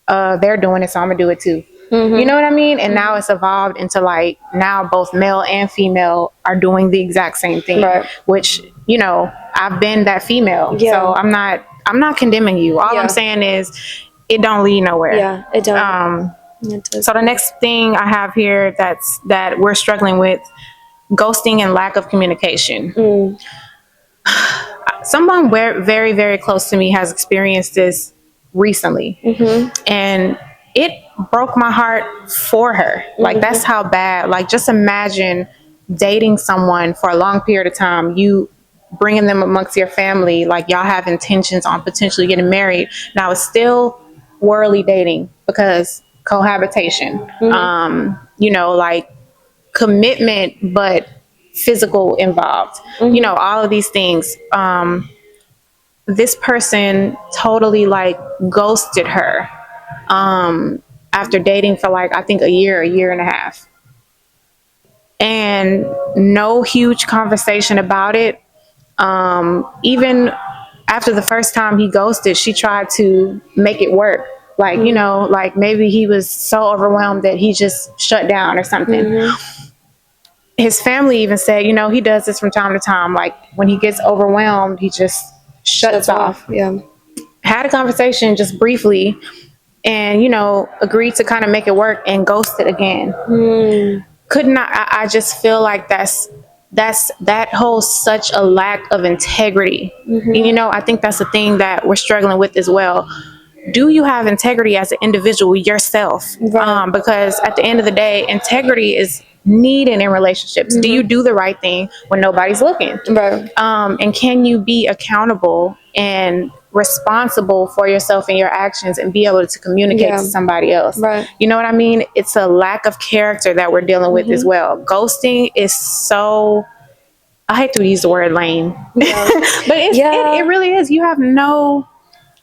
they're doing it, so I'm gonna do it too. You know what I mean? And now it's evolved into like, now both male and female are doing the exact same thing, which, you know, I've been that female. So I'm not condemning you. All I'm saying is it don't lead nowhere. Yeah, it don't. So the next thing I have here that we're struggling with, ghosting and lack of communication. Someone very, very close to me has experienced this recently. And it broke my heart for her. Like, that's how bad. Like, just imagine dating someone for a long period of time, you bringing them amongst your family, like y'all have intentions on potentially getting married. Now it's still worldly dating because cohabitation, you know, like commitment, but physical involved, you know, all of these things. This person totally like ghosted her after dating for like, I think a year and a half, and no huge conversation about it. Even after the first time he ghosted, she tried to make it work. Like, you know, like maybe he was so overwhelmed that he just shut down or something. His family even said, you know, he does this from time to time. Like when he gets overwhelmed, he just shuts off. Yeah. Had a conversation just briefly and, you know, agreed to kind of make it work and ghosted again. Could not, I just feel like that holds such a lack of integrity. And, you know, I think that's the thing that we're struggling with as well. Do you have integrity as an individual yourself? Because at the end of the day, integrity is needed in relationships. Do you do the right thing when nobody's looking? And can you be accountable and responsible for yourself and your actions and be able to communicate to somebody else? You know what I mean? It's a lack of character that we're dealing with as well. Ghosting is so, I hate to use the word lame, but it really is. You have no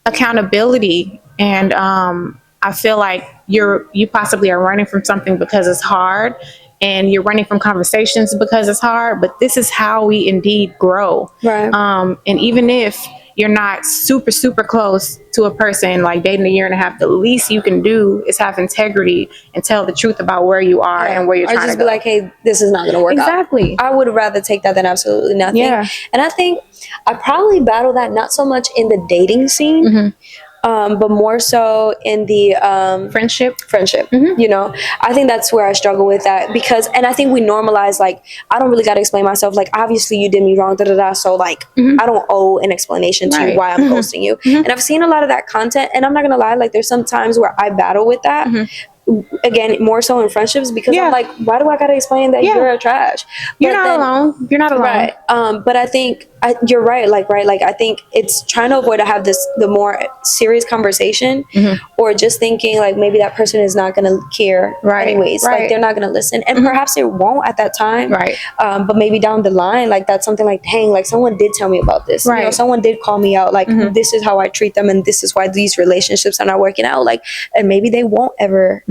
accountability, and I feel like you possibly are running from something because it's hard, and you're running from conversations because it's hard, but this is how we indeed grow. And even if you're not super close to a person, like dating a year and a half, the least you can do is have integrity and tell the truth about where you are and where you're trying to go. Or just be like, hey, this is not going to work out. I would rather take that than absolutely nothing. And I think I probably battle that not so much in the dating scene, but more so in the friendship. You know, I think that's where I struggle with that, because, and I think we normalize, like, I don't really got to explain myself. Like, obviously you did me wrong, so like, I don't owe an explanation to why I'm ghosting you. And I've seen a lot of that content, and I'm not gonna lie, like, there's some times where I battle with that. Again, more so in friendships, because I'm like, why do I gotta explain that you're a trash? You're not alone. Right. But I think you're right. Like, I think it's trying to avoid to have the more serious conversation, or just thinking like maybe that person is not gonna care anyways. Like they're not gonna listen, and perhaps it won't at that time. But maybe down the line, like that's something like, dang, like someone did tell me about this. You know, someone did call me out. Like this is how I treat them, and this is why these relationships are not working out. Like, and maybe they won't ever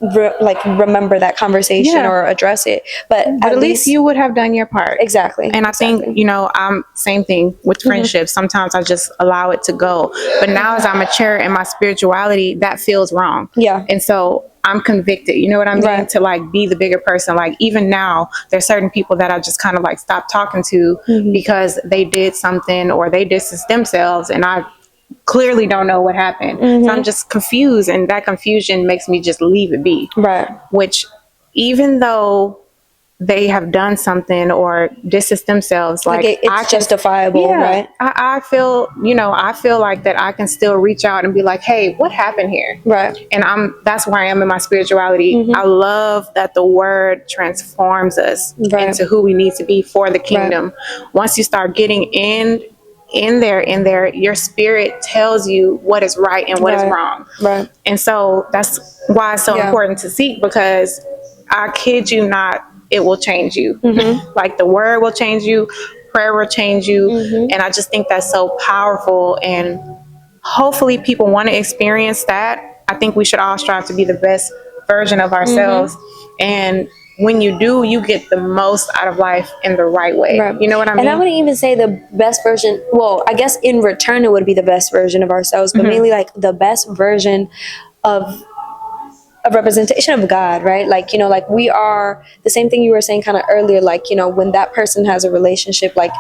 remember that conversation or address it, but at least you would have done your part. And I think, you know, I'm same thing with friendships. Sometimes I just allow it to go, but now as I mature in my spirituality, that feels wrong. And so I'm convicted, you know what I mean, to like be the bigger person. Like even now there's certain people that I just kind of like stop talking to because they did something or they distanced themselves, and I clearly don't know what happened. So I'm just confused, and that confusion makes me just leave it be. Which, even though they have done something or distanced themselves, like it's justifiable, right? I feel, you know, I feel like that I can still reach out and be like, hey, what happened here? And that's where I am in my spirituality. I love that the word transforms us into who we need to be for the kingdom. Once you start getting in there, your spirit tells you what is right and what is wrong. And so that's why it's so important to seek, because I kid you not, it will change you. Like the word will change you. prayer will change you. And I just think that's so powerful, and hopefully people want to experience that. I think we should all strive to be the best version of ourselves. And when you do, you get the most out of life in the right way. Right. You know what I mean? And I wouldn't even say the best version. Well, I guess in return, it would be the best version of ourselves, but mainly like the best version of a representation of God, right? Like, you know, like we are the same thing you were saying kind of earlier, like, you know, when that person has a relationship, like,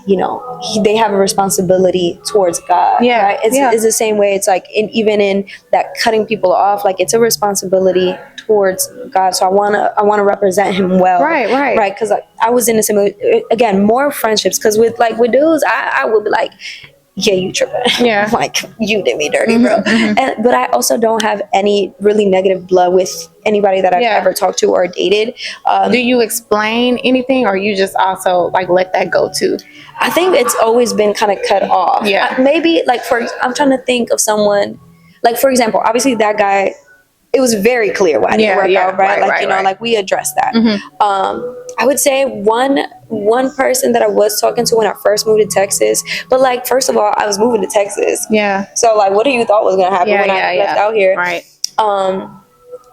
you know, they have a responsibility towards God. Yeah. Right? It's the same way. It's like even in that cutting people off, like it's a responsibility towards God. So I want to represent him well. Right. Because I was in a similar, again, more friendships. Because with dudes, I would be like, yeah, you tripping. Yeah. Like, you did me dirty, bro. But I also don't have any really negative blood with anybody that I've ever talked to or dated. Do you explain anything, or you just also like let that go too? I think it's always been kind of cut off. Yeah. Maybe like I'm trying to think of someone, like for example, obviously that guy, it was very clear why it didn't work out, right? Like, you know, like we addressed that. I would say one person that I was talking to when I first moved to Texas, but like, first of all, I was moving to Texas. Yeah. So like, what do you thought was going to happen when I left out here? Right.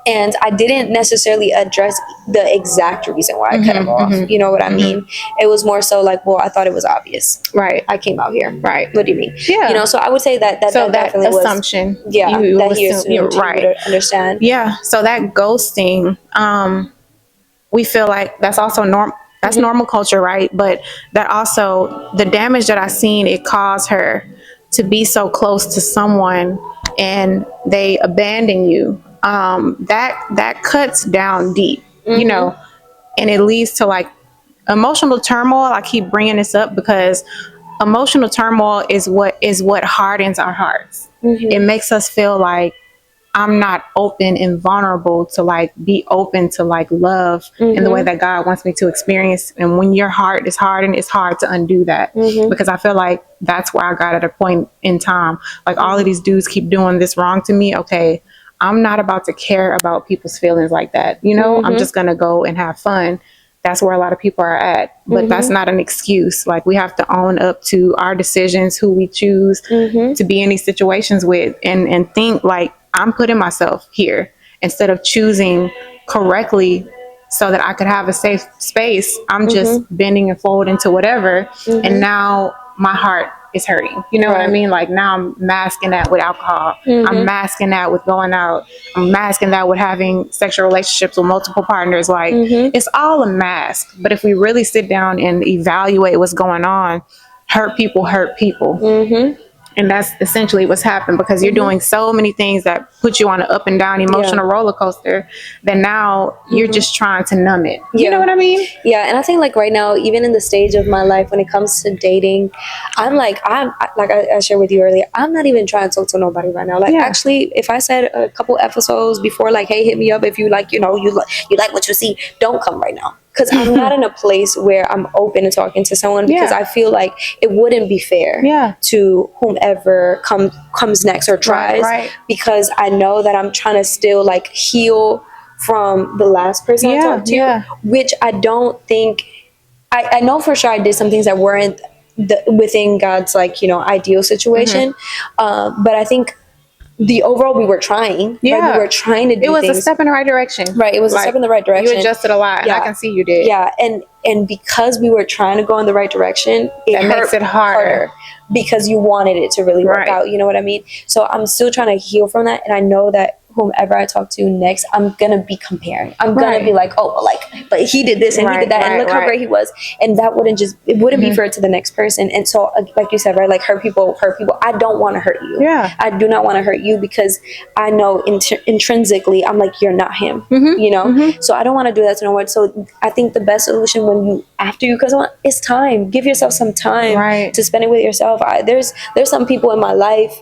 And I didn't necessarily address the exact reason why I cut him off. You know what I mean? It was more so like, well, I thought it was obvious. Right. I came out here. Right. What do you mean? Yeah. You know, so I would say that definitely assumption. Was, yeah. You that he assume, assumed right. You would understand. Yeah. So that ghosting, we feel like that's also normal. That's normal culture, right? But that also, the damage that I seen, it caused her to be so close to someone and they abandon you. That cuts down deep, you know, and it leads to like emotional turmoil. I keep bringing this up because emotional turmoil is what hardens our hearts. It makes us feel like I'm not open and vulnerable to like be open to like love in the way that God wants me to experience. And when your heart is hardened, it's hard to undo that because I feel like that's where I got at a point in time. Like all of these dudes keep doing this wrong to me. Okay, I'm not about to care about people's feelings like that. You know, I'm just going to go and have fun. That's where a lot of people are at. But that's not an excuse. Like we have to own up to our decisions, who we choose to be in these situations with, and think like, I'm putting myself here instead of choosing correctly so that I could have a safe space. I'm just bending and folding to whatever. And now my heart is hurting. You know what I mean? Like now I'm masking that with alcohol. I'm masking that with going out. I'm masking that with having sexual relationships with multiple partners. Like it's all a mask. But if we really sit down and evaluate what's going on, hurt people hurt people. And that's essentially what's happened because you're doing so many things that put you on an up and down emotional roller coaster that now you're just trying to numb it. You know what I mean? Yeah. And I think like right now, even in the stage of my life when it comes to dating, I'm like I shared with you earlier, I'm not even trying to talk to nobody right now. Like actually, if I said a couple episodes before, like, hey, hit me up if you like, you know, you like what you see, don't come right now. Because I'm not in a place where I'm open to talking to someone because I feel like it wouldn't be fair to whomever comes next or tries because I know that I'm trying to still like heal from the last person I talked to, which I don't think, I know for sure I did some things that weren't within God's like, you know, ideal situation. But I think the overall we were trying. Right? We were trying to do things. It was things. A step in the right direction. Right. It was a step in the right direction. You adjusted a lot and I can see you did. Yeah. And because we were trying to go in the right direction, it makes it harder. Because you wanted it to really work out. You know what I mean? So I'm still trying to heal from that. And I know that whomever I talk to next, I'm going to be comparing. I'm going to be like, oh, like, but he did this and he did that. And look how great he was. And that it wouldn't be fair to the next person. And so, like you said, right, like hurt people. I don't want to hurt you. Yeah. I do not want to hurt you because I know intrinsically, I'm like, you're not him, you know? So I don't want to do that to no one. So I think the best solution after you cut someone, is time. Give yourself some time to spend it with yourself. There's some people in my life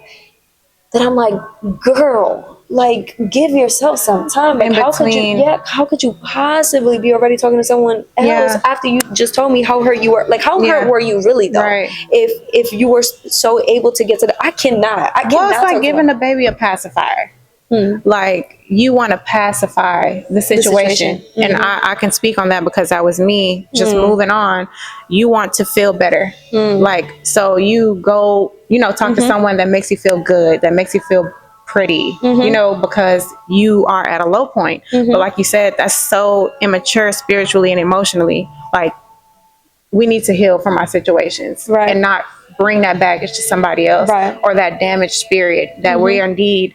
that I'm like, girl, like, give yourself some time. Like, how could you possibly be already talking to someone else after you just told me how hurt you were? Like, how hurt were you really though? If you were so able to get to I cannot. Well, it's like giving a baby a pacifier. Like, you want to pacify the situation. And I can speak on that because that was me just moving on. You want to feel better. Like, so you go, talk to someone that makes you feel good, that makes you feel pretty, because you are at a low point. But like you said, that's so immature spiritually and emotionally. Like, we need to heal from our situations and not bring that baggage to somebody else or that damaged spirit that we are indeed,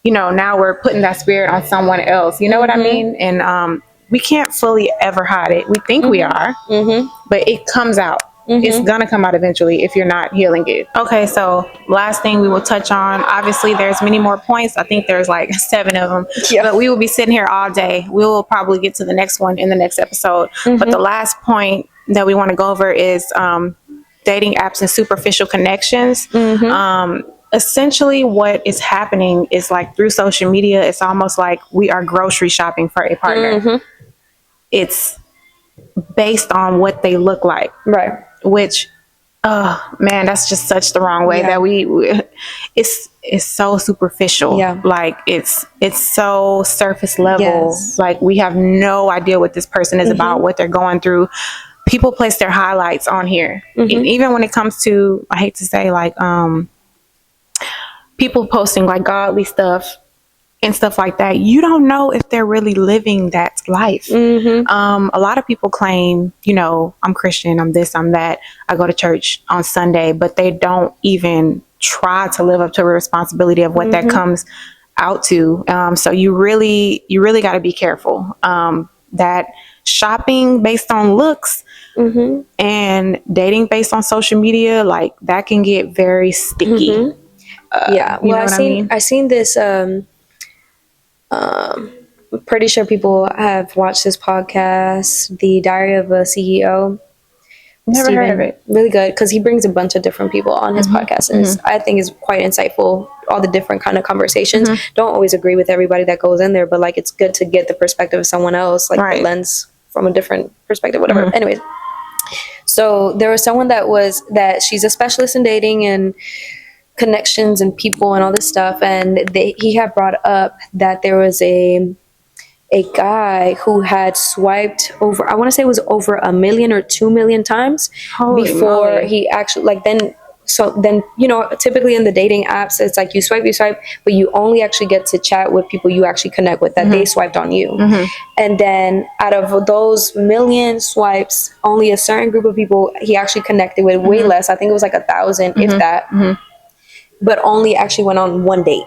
now we're putting that spirit on someone else. You know what I mean? And we can't fully ever hide it. We think we are, but it comes out. It's gonna come out eventually if you're not healing it. Okay, so last thing we will touch on, obviously there's many more points. I think there's like 7 of them, but we will be sitting here all day. We will probably get to the next one in the next episode. But the last point that we want to go over is dating apps and superficial connections. Essentially what is happening is, like, through social media, it's almost like we are grocery shopping for a partner. It's based on what they look like, which man, that's just such the wrong way that we it's so superficial. Like, it's so surface level. Like, we have no idea what this person is about, what they're going through. People place their highlights on here. Even when it comes to, I hate to say, like, people posting like godly stuff and stuff like that, you don't know if they're really living that life. A lot of people claim, I'm Christian, I'm this, I'm that, I go to church on Sunday, but they don't even try to live up to the responsibility of what that comes out to. So you really got to be careful. That shopping based on looks and dating based on social media, like, that can get very sticky. I seen this. I'm pretty sure people have watched this podcast, The Diary of a CEO. Never heard of it. Really good, because he brings a bunch of different people on his podcast, and I think is quite insightful. All the different kind of conversations. Don't always agree with everybody that goes in there, but like, it's good to get the perspective of someone else, like the lens from a different perspective, whatever. Anyways, so there was someone that she's a specialist in dating and connections and people and all this stuff, and he had brought up that there was a guy who had swiped over, I want to say it was over 1 million or 2 million times before he actually, like, then typically in the dating apps, it's like you swipe, but you only actually get to chat with people you actually connect with, that they swiped on you. And then out of those million swipes, only a certain group of people he actually connected with, way less. I think it was like 1,000, if that. But only actually went on one date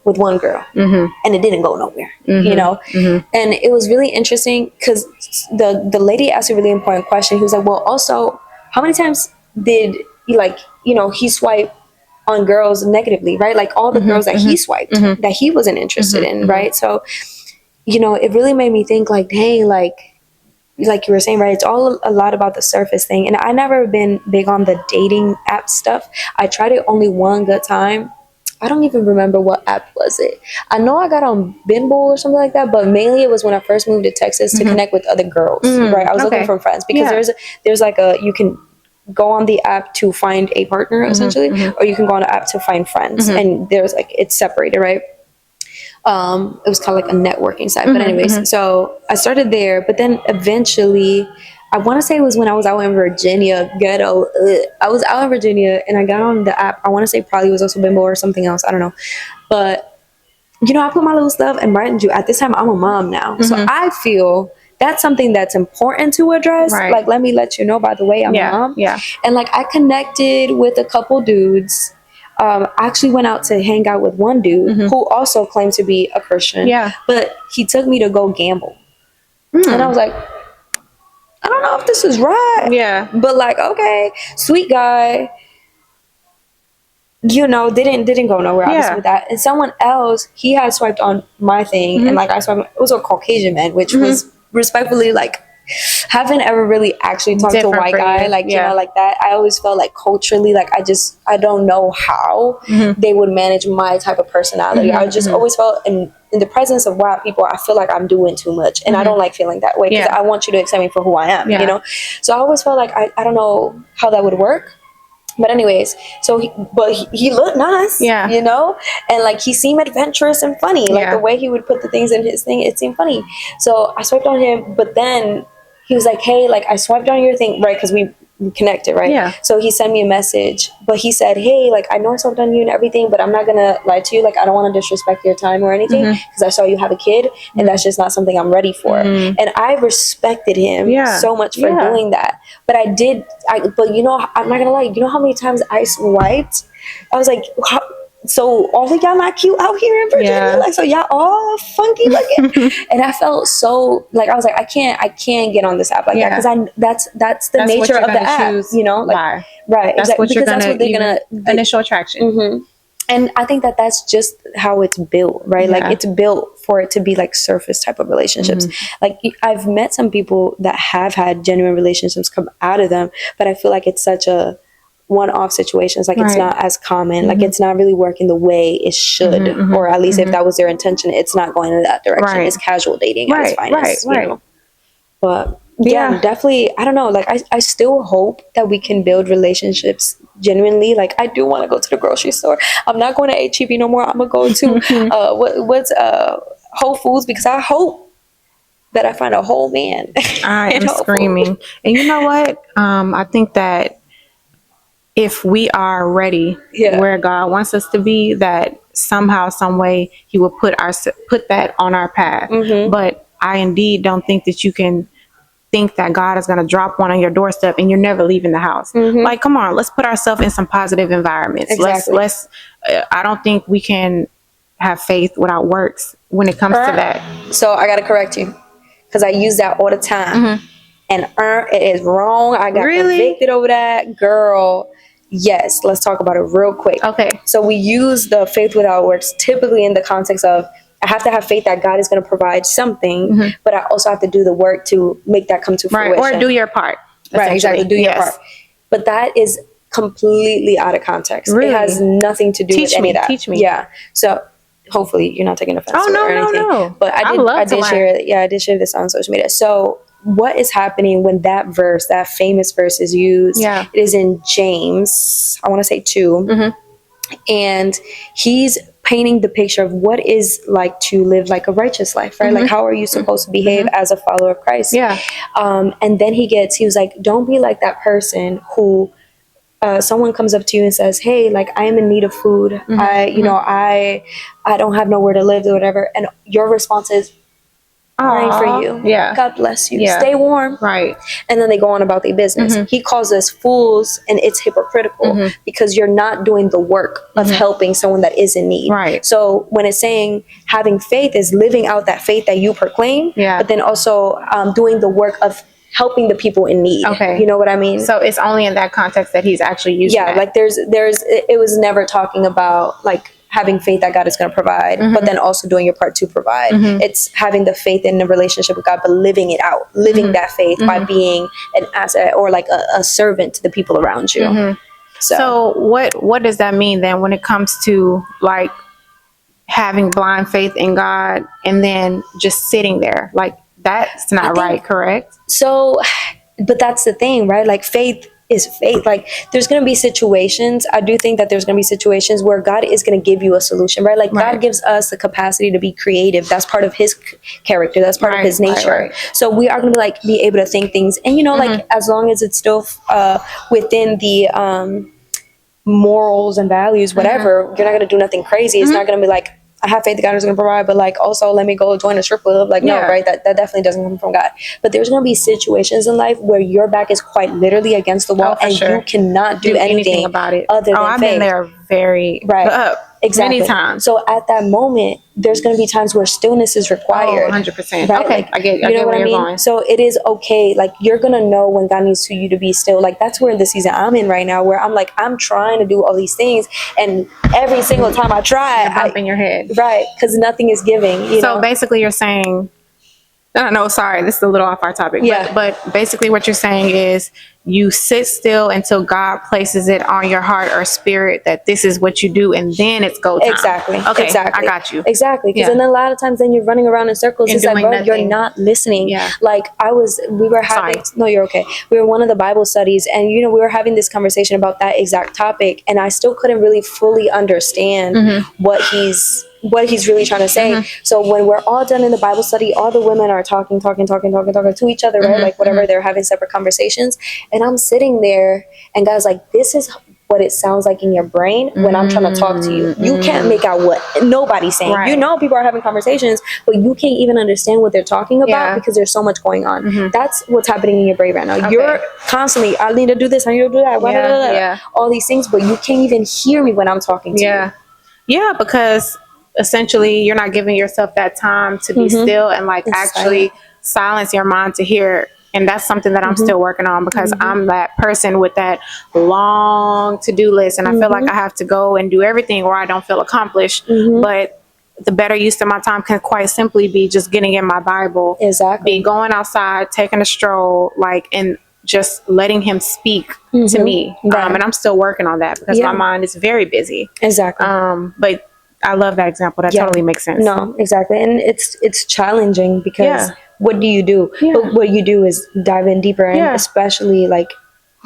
with one girl, and it didn't go nowhere, And it was really interesting because the lady asked a really important question. He was like, well, also, how many times did he swipe on girls negatively, right? Like, all the girls that he swiped that he wasn't interested in, right? So, it really made me think, like, dang, like you were saying, right? It's all a lot about the surface thing. And I never been big on the dating app stuff. I tried it only one good time. I don't even remember what app was it. I know I got on Bimble or something like that, but mainly it was when I first moved to Texas to connect with other girls, right? I was looking for friends, because there's like you can go on the app to find a partner, essentially, or you can go on the app to find friends, and there's like, it's separated, right? It was kind of like a networking site, but anyways, so I started there, but then eventually, I want to say it was when I was out in Virginia, ghetto. I was out in Virginia and I got on the app. I want to say probably it was also Bimbo or something else. I don't know, but I put my little stuff, and mind you, at this time I'm a mom now, so I feel that's something that's important to address. Like, let me let you know, by the way, I'm a mom. And like, I connected with a couple dudes. I actually went out to hang out with one dude who also claimed to be a Christian. But he took me to go gamble. And I was like, I don't know if this is right. But like, okay, sweet guy. Didn't go nowhere, obviously, with that. And someone else, he had swiped on my thing, and like, I swiped, it was a Caucasian man, which was respectfully, like, haven't ever really actually talked to a white guy, like, like that. I always felt like culturally, like, I don't know how they would manage my type of personality. I just always felt in the presence of white people, I feel like I'm doing too much, and I don't like feeling that way, because I want you to accept me for who I am, So I always felt like I don't know how that would work. But anyways, so he looked nice, Yeah. you know, and like he seemed adventurous and funny. Like the way he would put the things in his thing, it seemed funny. So I swiped on him, but then he was like, "Hey, like I swiped on your thing, right? Because we connected, right? Yeah. So he sent me a message, but he said, "Hey, like I know I swiped on you and everything, but I'm not gonna lie to you. Like I don't want to disrespect your time or anything because I saw you have a kid, and that's just not something I'm ready for." And I respected him so much for doing that. But but you know, I'm not gonna lie. You know how many times I swiped? I was like, so all of y'all not cute out here in Virginia? Like, so y'all all funky looking? And I felt so like, I was like, I can't get on this app like that because that's the nature of the app, you know? Like, right. That's exactly. what you're because gonna, that's what they're gonna initial attraction. And I think that's just how it's built, right? Like it's built for it to be like surface type of relationships. Like I've met some people that have had genuine relationships come out of them, but I feel like it's such a one-off situation. It's like it's not as common. Like it's not really working the way it should, or at least if that was their intention, it's not going in that direction. It's casual dating at its finest, you know? But yeah, definitely. I don't know. Like I still hope that we can build relationships genuinely. Like I do want to go to the grocery store. I'm not going to HEB no more. I'm gonna go to what's Whole Foods because I hope that I find a whole man. I am screaming. And you know what? I think that if we are ready where God wants us to be, that somehow, some way, He will put that on our path. But I indeed don't think that you can think that God is going to drop one on your doorstep and you're never leaving the house. Like, come on, let's put ourselves in some positive environments. Exactly. I don't think we can have faith without works when it comes to that. So I got to correct you because I use that all the time. And it is wrong. I got convicted over that. Girl, yes, let's talk about it real quick. Okay. So we use the faith without works typically in the context of I have to have faith that God is going to provide something, but I also have to do the work to make that come to fruition. Or do your part. Right, exactly. Do your part. But that is completely out of context. Really? It has nothing to do with any of that. Teach me. Yeah. So hopefully you're not taking offense to it or anything. No. But I did share it. Yeah, I did share this on social media. So what is happening when that verse, that famous verse is used? It is in James, I want to say 2. And he's painting the picture of what is like to live like a righteous life, right? Like how are you supposed to behave as a follower of Christ? And then he was like, don't be like that person who someone comes up to you and says, hey, like I am in need of food. I don't have nowhere to live or whatever. And your response is, praying for you. God bless you. Stay warm. Right. And then they go on about their business. He calls us fools, and it's hypocritical because you're not doing the work of helping someone that is in need. Right. So when it's saying having faith is living out that faith that you proclaim, but then also doing the work of helping the people in need. Okay. You know what I mean? So it's only in that context that he's actually using that. Like it was never talking about like having faith that God is going to provide, but then also doing your part to provide. It's having the faith in the relationship with God, but living it out, living that faith by being an asset or like a servant to the people around you. So what does that mean then when it comes to like having blind faith in God and then just sitting there? Like that's not right, correct? So, but that's the thing, right? Like faith is faith. Like there's going to be situations. I do think that there's going to be situations where God is going to give you a solution, right? Like God gives us the capacity to be creative. That's part of his character. That's part of his nature. So we are going to be able to think things, and like as long as it's still within the morals and values, whatever, you're not going to do nothing crazy. It's not going to be like, I have faith that God is going to provide, but like also let me go join a strip club. Like no, right? That definitely doesn't come from God. But there's going to be situations in life where your back is quite literally against the wall, and you cannot do anything about it. Other than I've faith. been there very exactly. many times. So at that moment, there's going to be times where stillness is required. 100%. Right? Okay, like, I get where you're going. So it is okay. Like you're going to know when God needs you to be still. Like that's where the season I'm in right now, where I'm like, I'm trying to do all these things, and every single time I try, you're bumping your head. Right, because nothing is giving. You know? Basically you're saying, no, sorry, this is a little off our topic. But basically what you're saying is you sit still until God places it on your heart or spirit that this is what you do, and then it's go time. Exactly. Okay, exactly. I got you. Exactly. Because then a lot of times then you're running around in circles. And it's like, bro, nothing. you're not listening. Yeah. Like we were having, no, you're okay. We were in one of the Bible studies, and we were having this conversation about that exact topic, and I still couldn't really fully understand what he's really trying to say. So when we're all done in the Bible study, all the women are talking to each other, right? Like whatever, they're having separate conversations. And I'm sitting there and God's like, this is what it sounds like in your brain when I'm trying to talk to you. You can't make out what nobody's saying. Right. People are having conversations, but you can't even understand what they're talking about because there's so much going on. That's what's happening in your brain right now. Okay. You're constantly, I need to do this, I need to do that, all these things, but you can't even hear me when I'm talking to you. Yeah, because essentially you're not giving yourself that time to be still and like actually silence your mind to hear. And that's something that I'm still working on, because I'm that person with that long to-do list, and I feel like I have to go and do everything or I don't feel accomplished. But the better use of my time can quite simply be just getting in my Bible, be going outside, taking a stroll, like, and just letting him speak to me. And I'm still working on that because my mind is very busy. But I love that example. That totally makes sense. No, exactly. And it's challenging because what do you do? But what you do is dive in deeper, and especially like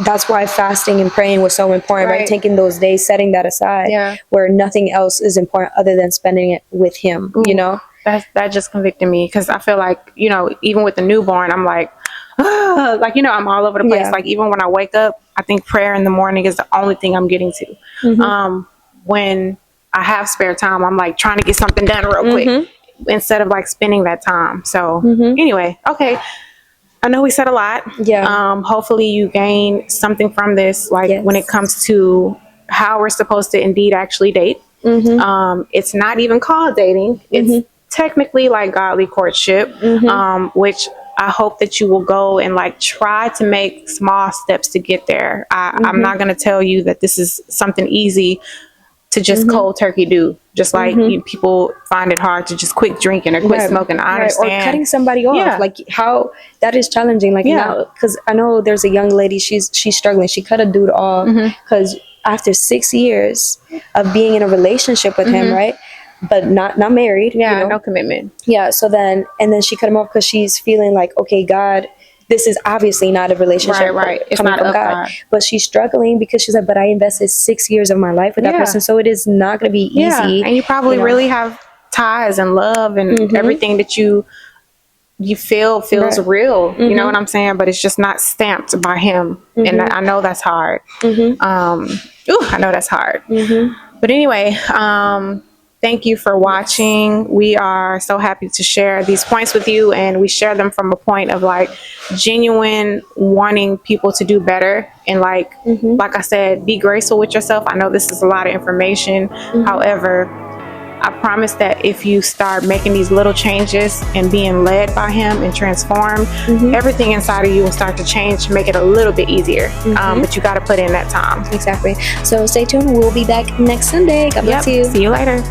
that's why fasting and praying was so important, right? Taking those days, setting that aside, where nothing else is important other than spending it with him. Ooh, that just convicted me, because I feel like, even with the newborn, I'm like, like, I'm all over the place. Like, even when I wake up, I think prayer in the morning is the only thing I'm getting to. When I have spare time, I'm like trying to get something done real quick instead of like spending that time. So anyway, okay. I know we said a lot. Hopefully you gain something from this, like when it comes to how we're supposed to indeed actually date. It's not even called dating. It's technically like godly courtship, which I hope that you will go and like try to make small steps to get there. I'm not going to tell you that this is something easy to just cold turkey do, just like people find it hard to just quit drinking or quit smoking. I understand. Or cutting somebody off, like how that is challenging. Like now, because I know there's a young lady, she's struggling. She cut a dude off because after 6 years of being in a relationship with him, right, but not married, no commitment. So then she cut him off because she's feeling like, okay, God, this is obviously not a relationship, right? It's coming not from God. But she's struggling because she's like, but I invested 6 years of my life with that person, so it is not going to be easy. And you probably really have ties and love and everything that you feel feels real. You know what I'm saying? But it's just not stamped by him, and I know that's hard. I know that's hard. But anyway, thank you for watching. We are so happy to share these points with you, and we share them from a point of like genuine wanting people to do better. And like I said, be graceful with yourself. I know this is a lot of information. However, I promise that if you start making these little changes and being led by him and transformed, everything inside of you will start to change to make it a little bit easier. But you got to put in that time. Exactly. So stay tuned. We'll be back next Sunday. God bless you. See you later.